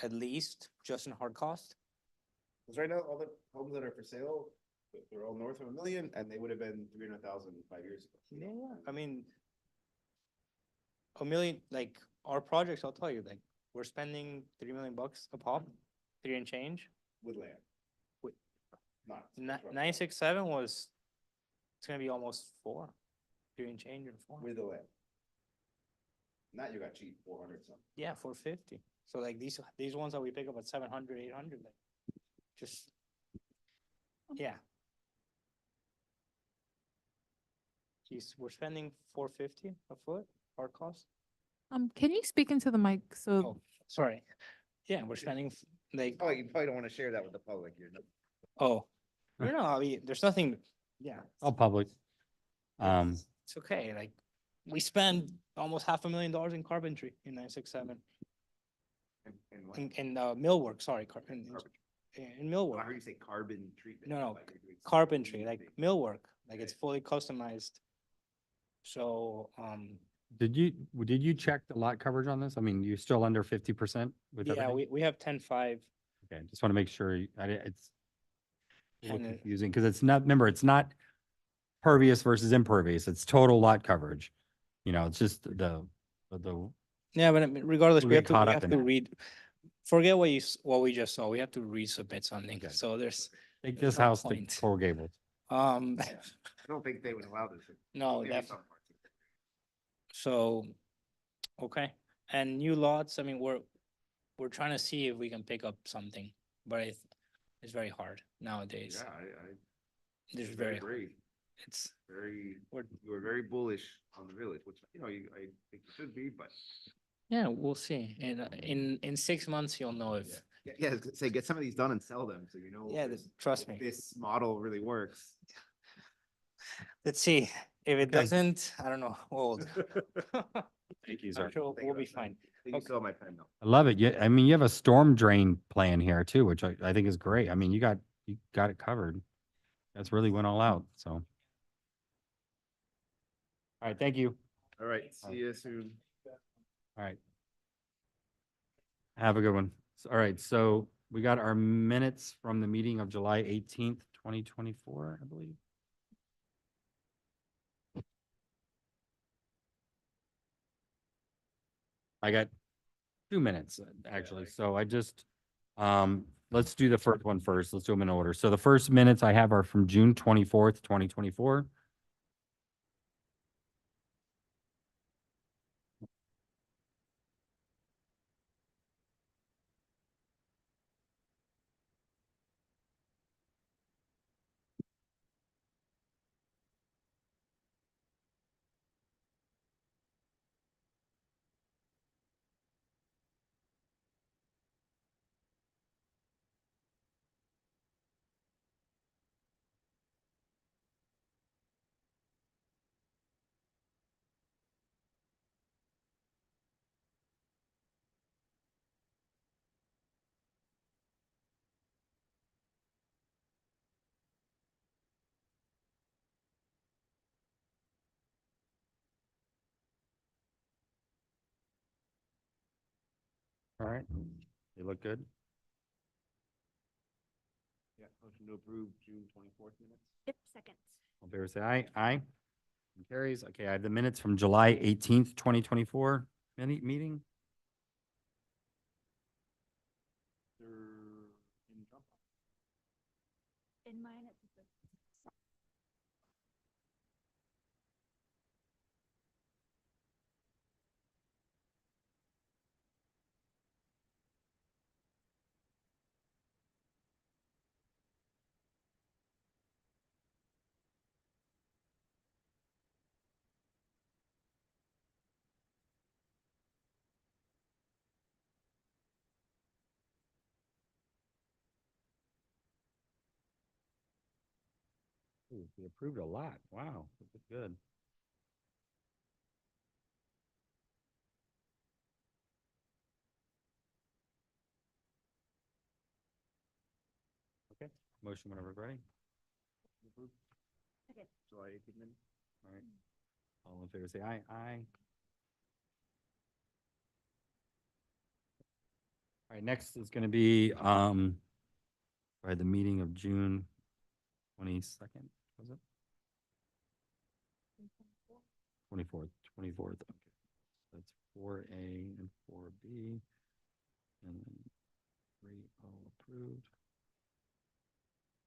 at least just in hard cost. Because right now, all the homes that are for sale, they're all north of $1 million, and they would have been 300,000 5 years ago. Yeah, I mean, $1 million, like our projects, I'll tell you, like we're spending $3 million a pop, 3 and change. With land. With- Not. 967 was, it's gonna be almost 4, 3 and change and 4. With the land. Not you got cheap, 400 something. Yeah, 450. So like these ones that we pick up at 700, 800, like just, yeah. We're spending 450 a foot, our cost. Can you speak into the mic? So Oh, sorry. Yeah, we're spending like, Oh, you probably don't want to share that with the public, you're not. oh, I mean, there's nothing, yeah, All public. it's okay. Like we spend almost $500,000 in carpentry in 967 And what? in millwork, sorry, in I millwork. heard you say carbon treatment. No, like you're doing something Carpentry, like amazing. millwork, like it's fully customized. So, Did you check the lot coverage on this? I mean, you're still under 50% with yeah, everything? we have 10.5. Okay, just want to make sure it's a little And, confusing because it's not, remember, it's not pervious versus impervious. It's total lot coverage. It's just the yeah, but I mean, regardless, We'll we get have to, caught we up have in to it. read, forget what we just saw. We have to resubmit something. Okay. So there's, take There's this no house to point. Coral Gables. I don't think they would allow this. no, Maybe definitely. some parts of it. So, okay, and new lots, I mean, we're trying to see if we can pick up something, but it's very hard nowadays. Yeah, It's I very, agree. it's, Very, We're- you were very bullish on the village, which, I think you should be, but. yeah, we'll see. In 6 months, you'll know if, Yeah, I was gonna say, get some of these done and sell them, so you know. yeah, if trust me. This model really works. Let's see. If it Okay. doesn't, I don't know, old. Thank you, I'm sir. sure Think we'll be about that. fine. I think you saw my pen though. I love it. Yeah, I mean, you have a storm drain plan here too, which I think is great. I mean, you got it covered. That's really went all out, so. All right, thank you. All right, see you soon. All right. Have a good one. All right, so we got our minutes from the meeting of July 18th, 2024, I believe. I got 2 minutes, actually. So I just, let's do the first one first. Let's do them in order. So the first minutes I have are from June 24th, 2024. All right, they look good. Yeah, motion to approve June 24th minutes. Yep, second. All in favor, say aye. Aye. Motion carries. Okay, I have the minutes from July 18th, 2024 meeting. In mine, it's. Ooh, we approved a lot. Wow, this is good. Okay, motion whenever we're ready. Second. July 18th minutes. All right. All in favor, say aye. Aye. All right, next is gonna be, by the meeting of June 22nd, was it? 24th, okay. That's 4A and 4B. And then 3O approved.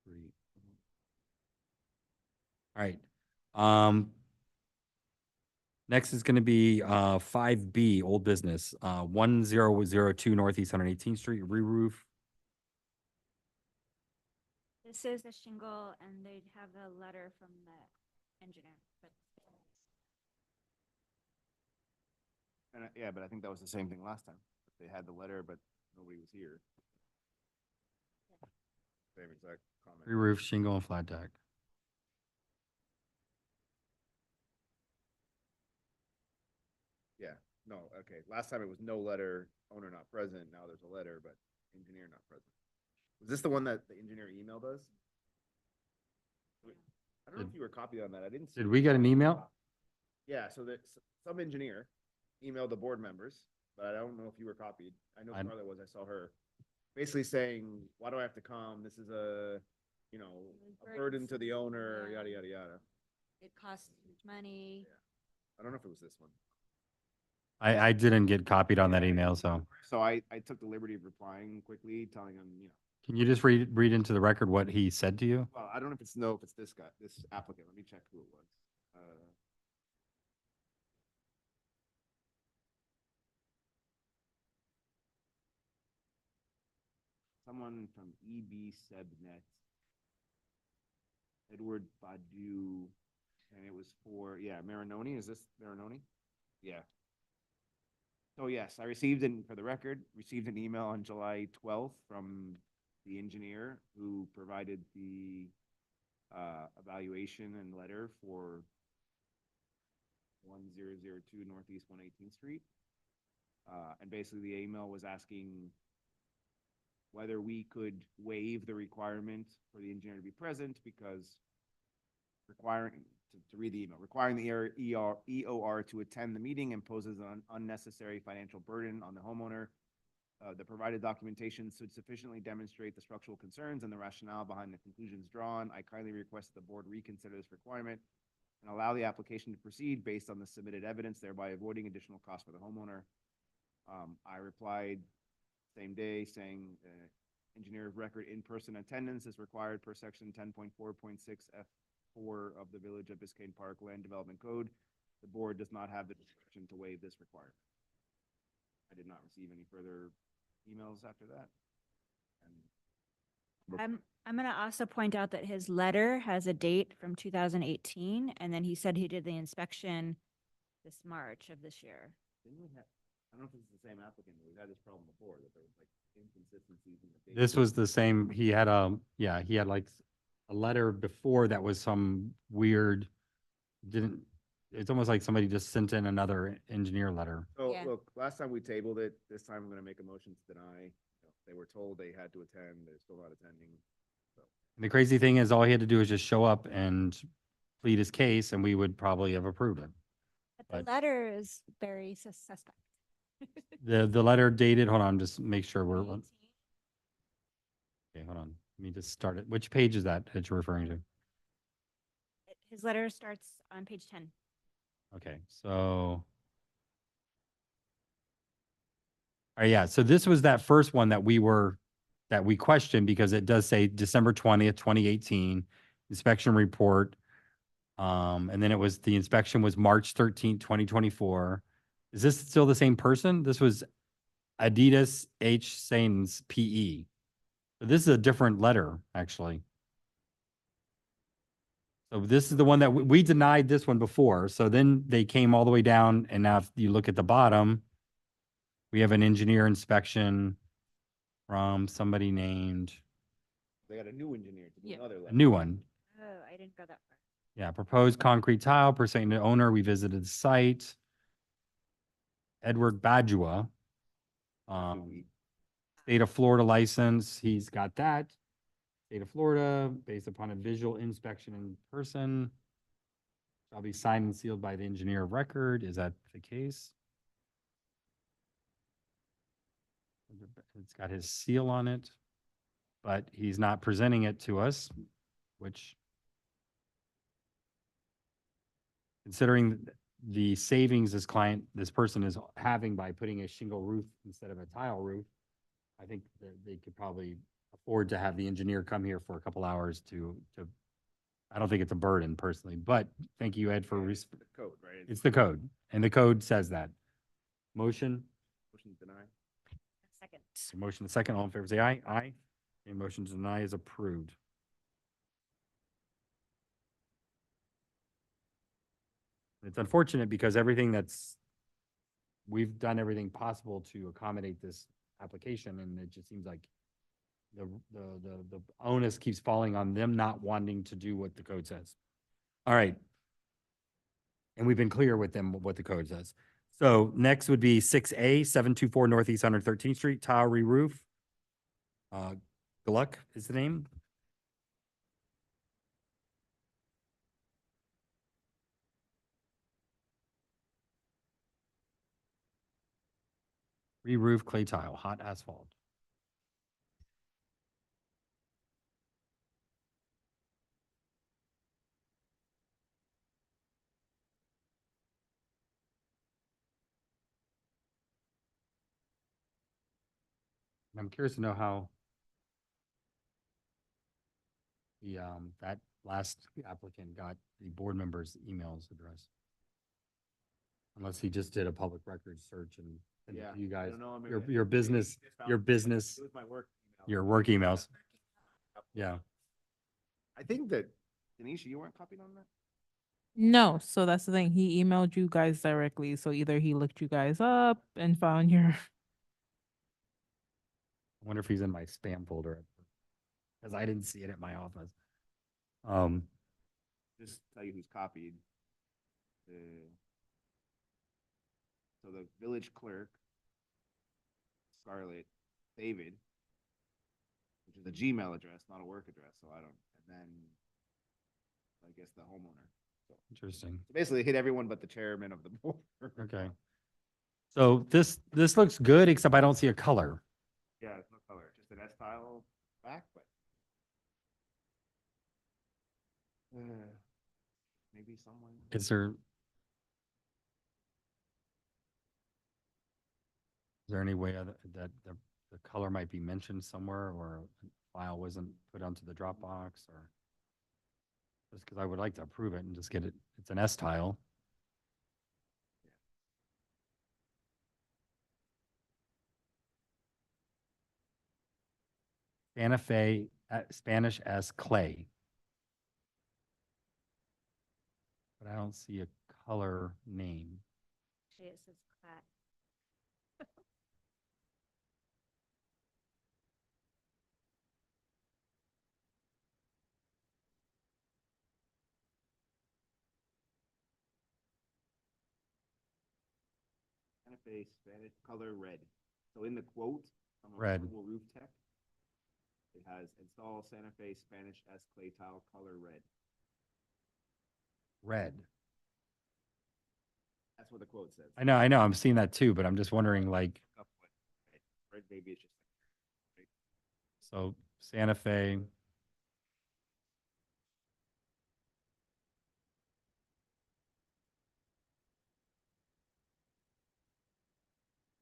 3O. All right. Next is gonna be 5B, old business, 1002 Northeast 118th Street, re-roof. This is the shingle and they'd have a letter from the engineer, but. And yeah, but I think that was the same thing last time. They had the letter, but nobody was here. Same exact comment. Re-roof, shingle, and flat deck. Yeah, no, okay. Last time it was no letter, owner not present. Now there's a letter, but engineer not present. Was this the one that the engineer emailed us? I don't know if you were copied on that. I didn't. see Did it. we get an email? Yeah, so that some engineer emailed the board members, but I don't know if you were copied. I know I'm- Scarlett was, I saw her. Basically saying, why do I have to come? This is a, you know, a burden to the owner, yada, yada, yada. It costs huge money. I don't know if it was this one. I didn't get copied on that email, so So I took the liberty of replying quickly, telling him, you know, can you just read into the record what he said to you? well, I don't know if it's this guy, this applicant. Let me check who it was. Someone from EB Sebnet. Edward Badu, and it was for, yeah, Marinoni. Is this Marinoni? Yeah. So yes, I received, for the record, received an email on July 12th from the engineer who provided the evaluation and letter for 1002 Northeast 118th Street. And basically the email was asking whether we could waive the requirement for the engineer to be present because requiring, to read the email, requiring the EOR to attend the meeting imposes an unnecessary financial burden on the homeowner. The provided documentation should sufficiently demonstrate the structural concerns and the rationale behind the conclusions drawn. I kindly request the board reconsider this requirement and allow the application to proceed based on the submitted evidence, thereby avoiding additional costs for the homeowner. I replied same day saying engineer of record in-person attendance is required per section 10.4.6 F4 of the Village of Biscayne Park Land Development Code. The board does not have the discretion to waive this requirement. I did not receive any further emails after that. And I'm gonna also point out that his letter has a date from 2018, and then he said he did the inspection this March of this year. didn't we have, I don't know if it's the same applicant, but we've had this problem before, that there was like inconsistencies in the date. This was the same, he had he had like a letter before that was some weird, it's almost like somebody just sent in another engineer letter. So Yeah. look, last time we tabled it, this time I'm gonna make a motion to deny. You know, they were told they had to attend, they're still not attending. And the crazy thing is, all he had to do is just show up and plead his case, and we would probably have approved it. But the But- letter is very suspect. The letter dated, hold on, just make sure we're, okay, hold on. Let me just start it. Which page is that you're referring to? His letter starts on page 10. Okay, so. Yeah, so this was that first one that we questioned because it does say December 20th, 2018 inspection report. And then the inspection was March 13th, 2024. Is this still the same person? This was Adidas H. Sains PE. So this is a different letter, actually. So this is the one that we denied this one before. So then they came all the way down, and now if you look at the bottom, we have an engineer inspection from somebody named, They got a new engineer to do Yeah. another a letter. new one. Oh, I didn't go that far. Yeah, proposed concrete tile, pursuant to owner, we visited the site. Edward Badua. State of Florida license, he's got that. State of Florida, based upon a visual inspection in person. Shall be signed and sealed by the engineer of record. Is that the case? It's got his seal on it, but he's not presenting it to us, which, considering the savings this person is having by putting a shingle roof instead of a tile roof, I think that they could probably afford to have the engineer come here for a couple hours to, I don't think it's a burden personally, but thank you, Ed, for, Code, right? it's the code, and the code says that. Motion, Motion to deny. Second. motion second, all in favor, say aye. Aye. A motion to deny is approved. It's unfortunate because we've done everything possible to accommodate this application, and it just seems like the onus keeps falling on them not wanting to do what the code says. All right. And we've been clear with them what the code says. So next would be 6A, 724 Northeast 113th Street, tile re-roof. Gluck is the name. Re-roof clay tile, hot asphalt. I'm curious to know how that last applicant got the board member's emails address. Unless he just did a public record search and sent it Yeah, to you I guys, don't know, maybe your I- business, maybe your business, It was my work email. your work emails. Yeah. I think that, Denisha, you weren't copied on that? No, so that's the thing. He emailed you guys directly. So either he looked you guys up and found your I wonder if he's in my spam folder, because I didn't see it at my office. Just tell you who's copied. So the village clerk, Scarlett, David, which is a Gmail address, not a work address, so I don't, and then I guess the homeowner. So Interesting. basically hit everyone but the chairman of the board. Okay. So this looks good, except I don't see a color. Yeah, it's no color, just an S tile back, but. Maybe someone. Is there any way that the color might be mentioned somewhere, or a file wasn't put onto the Dropbox, or just because I would like to approve it and just get it, it's an S tile. Santa Fe, Spanish S clay. But I don't see a color name. It says clat. Santa Fe Spanish color red. So in the quote from Red. Affordable Roof Tech, it has install Santa Fe Spanish S clay tile color red. Red. That's what the quote says. I know, I'm seeing that too, but I'm just wondering like, Right, maybe it's just. so Santa Fe.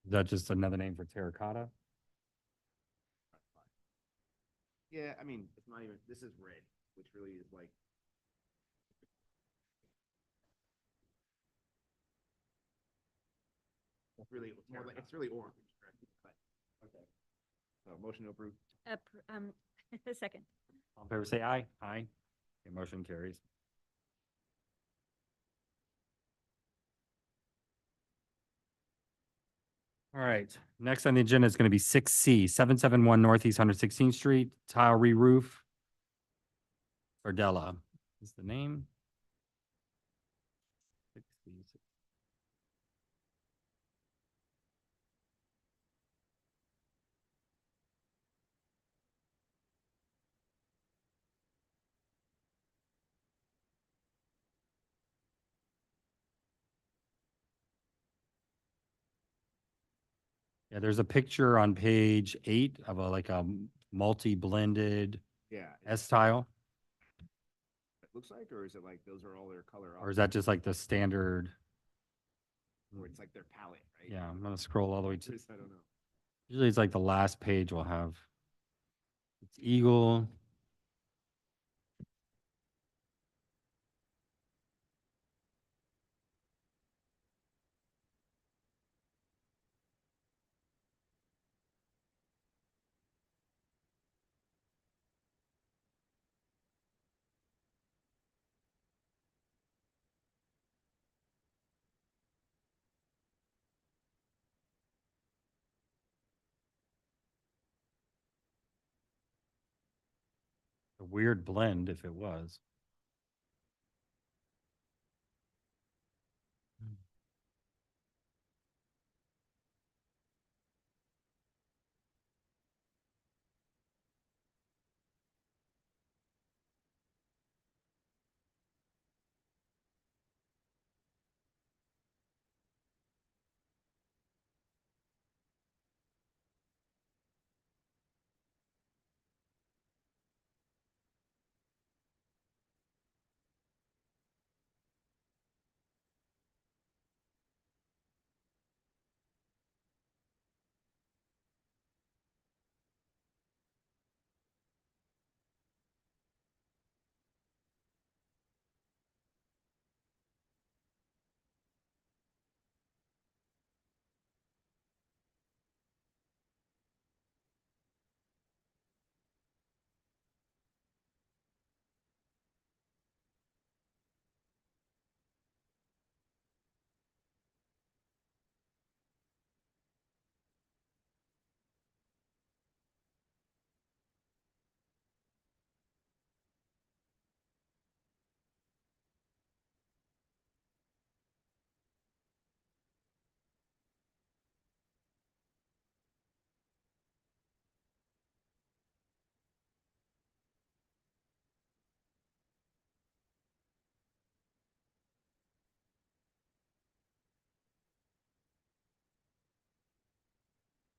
Is that just another name for terracotta? Yeah, I mean, it's not even, this is red, which really is like. It's really orange, right? But, okay. So motion to approve. A second. All in favor, say aye. Aye. Okay, motion carries. All right, next on the agenda is going to be 6C, 771 Northeast 116th Street, tile re-roof. Ardella is the name. 6C. Yeah, there's a picture on page 8 of a like a multi-blended Yeah. S tile, It looks like, or is it like those are all their color? or is that just like the standard? Or it's like their palette, right? Yeah, I'm gonna scroll all the way to, I don't know. usually it's like the last page will have, it's Eagle. A weird blend if it was.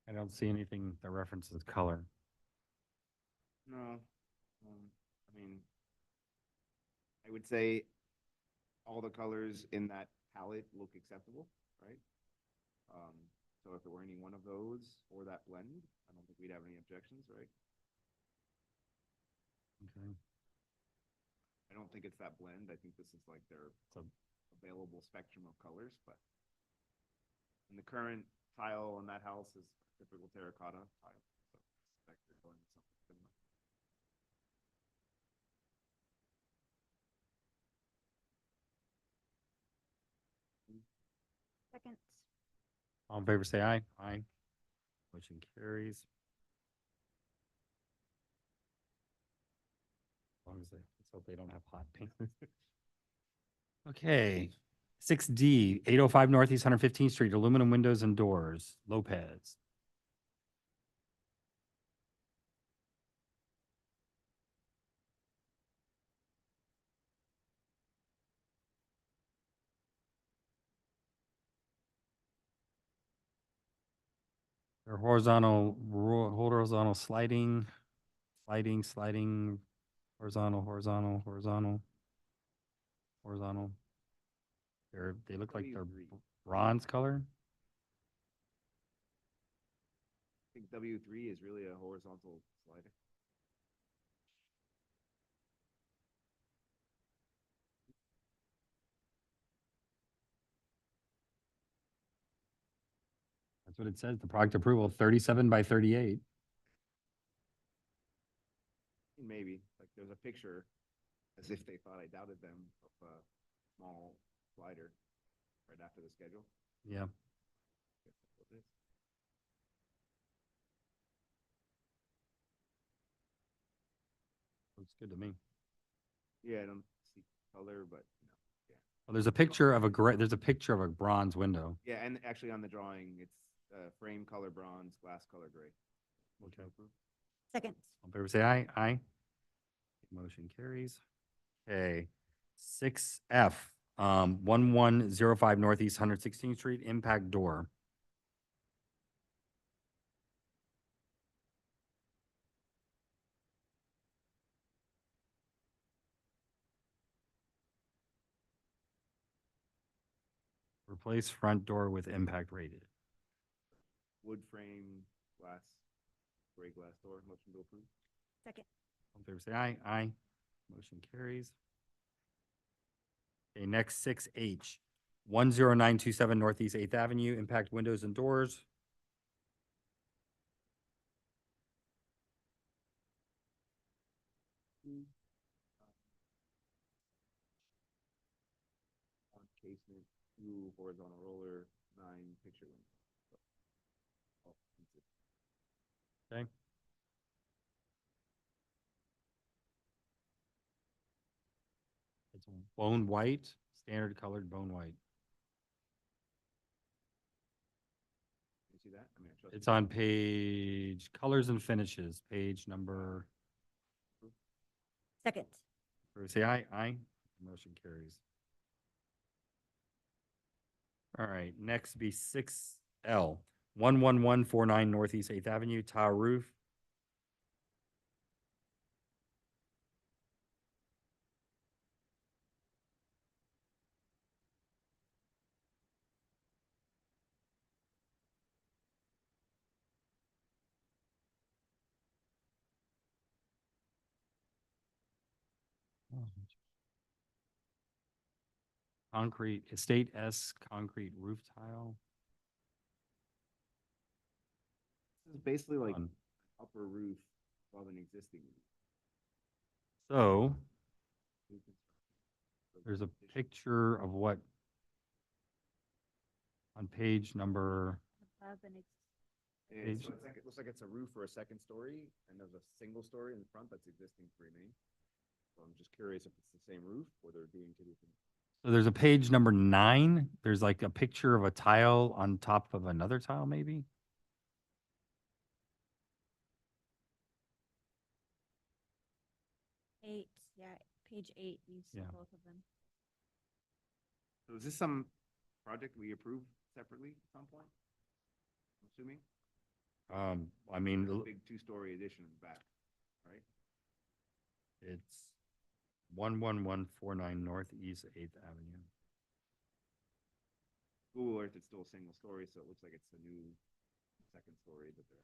I don't see anything that references color. No. I mean, I would say all the colors in that palette look acceptable, right? So if there were any one of those or that blend, I don't think we'd have any objections, right? Okay. I don't think it's that blend. I think this is like their available spectrum of colors, but and the current tile on that house is typical terracotta tile. So I suspect they're going with something similar. Second. All in favor, say aye. Aye. Motion carries. As long as they, let's hope they don't have hot pink. Okay, 6D, 805 Northeast 115th Street, aluminum windows and doors, Lopez. or horizontal sliding, horizontal. They look like they're bronze color. I think W3 is really a horizontal slider. That's what it says, the product approval, 37 by 38. Maybe, like there's a picture, as if they thought I doubted them, of a small slider right after the schedule. Yeah. Looks good to me. Yeah, I don't see color, but Well, there's a picture of a bronze window. yeah, and actually on the drawing, it's frame color bronze, glass color gray. Okay. Second. All in favor, say aye. Aye. Motion carries. Okay, 6F, 1105 Northeast 116th Street, impact door. Replace front door with impact rated. Wood frame, glass, gray glass door, motion to approve. Second. All in favor, say aye. Aye. Motion carries. Okay, next 6H, 10927 Northeast 8th Avenue, impact windows and doors. On casement, 2 horizontal roller, 9 picture window. Okay. It's bone white, standard colored bone white. You see that? I mean, I trust It's you. on page colors and finishes, page number, Second. say aye. Aye. Motion carries. All right, next be 6L, 11149 Northeast 8th Avenue, tile roof. Concrete, Estate S concrete roof tile. This is basically like On- upper roof above an existing roof. So there's a picture of what on page number, And Page- so it looks like it's a roof for a second story, and there's a single story in the front that's existing to remain. So I'm just curious if it's the same roof or they're doing two different. so there's a page number 9. There's like a picture of a tile on top of another tile, maybe? Eight, yeah, page 8, you see Yeah. both of them. So is this some project we approved separately at some point? I'm assuming? I mean, Big 2-story addition in the back, right? it's 11149 Northeast 8th Avenue. Google Earth, it's still a single story, so it looks like it's a new second story that they're.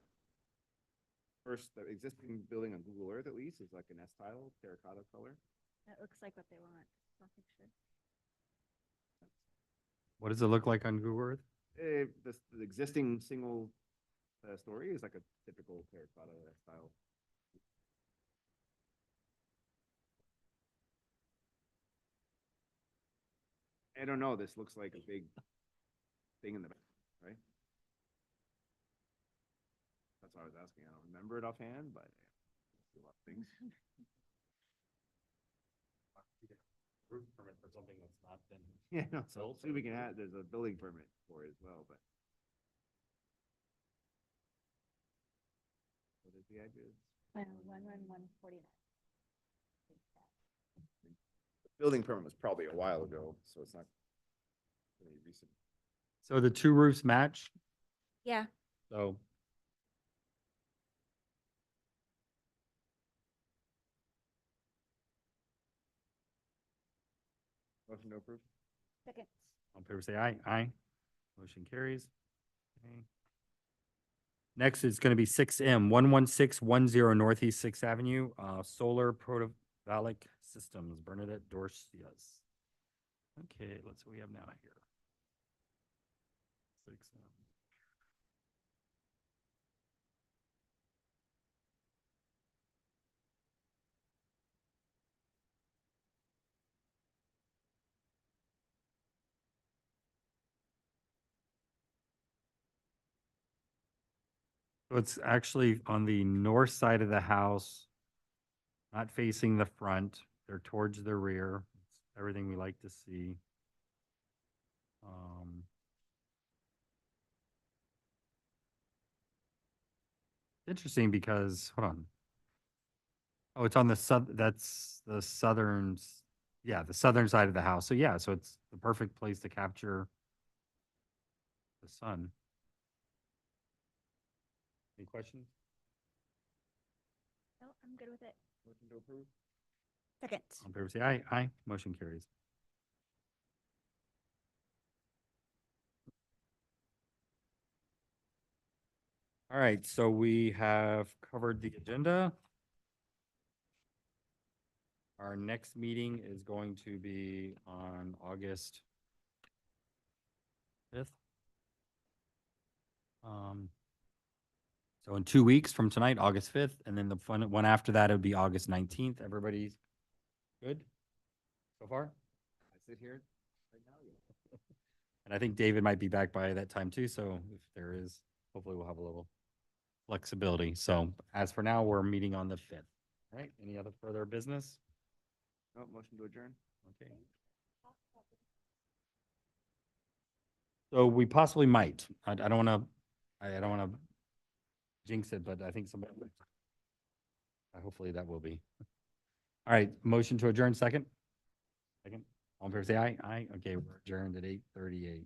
First, the existing building on Google Earth at least is like an S-tile, terracotta color. That looks like what they want. I'll picture. What does it look like on Google Earth? The existing single story is like a typical terracotta style. I don't know, this looks like a big thing in the back, right? That's what I was asking. I don't remember it offhand, but yeah, a lot of things. Roof permit for something that's not been. Yeah, no, so see, we can add, there's a building permit for it as well, but. What is the address? 11149. Building permit was probably a while ago, so it's not really recent. So the two roofs match? Yeah, So Motion to approve. Second. All in favor, say aye. Aye. Motion carries. Okay. Next is gonna be 6M, 11610 Northeast Sixth Avenue, Solar Photovoltaic Systems, Bernadette Dorcias. Okay, let's, what we have now here. 6M. So it's actually on the north side of the house, not facing the front. They're towards the rear. It's everything we like to see. Interesting because, hold on. Oh, it's on the that's the southern, yeah, the southern side of the house. So yeah, so it's the perfect place to capture the sun. Any questions? No, I'm good with it. Motion to approve. Second. All in favor, say aye. Aye. Motion carries. All right, so we have covered the agenda. Our next meeting is going to be on August 5th. So in 2 weeks from tonight, August 5th, and then the one after that, it would be August 19th. Everybody's good so far? I sit here right now. Yeah. And I think David might be back by that time too, so if there is, hopefully we'll have a little flexibility. So as for now, we're meeting on the 5th. All right, any other further business? No, motion to adjourn. Okay. So we possibly might. I don't want to, I don't want to jinx it, but I think somebody, hopefully that will be. All right, motion to adjourn second? Second. All in favor, say aye. Aye. Okay, we're adjourned at 8:38.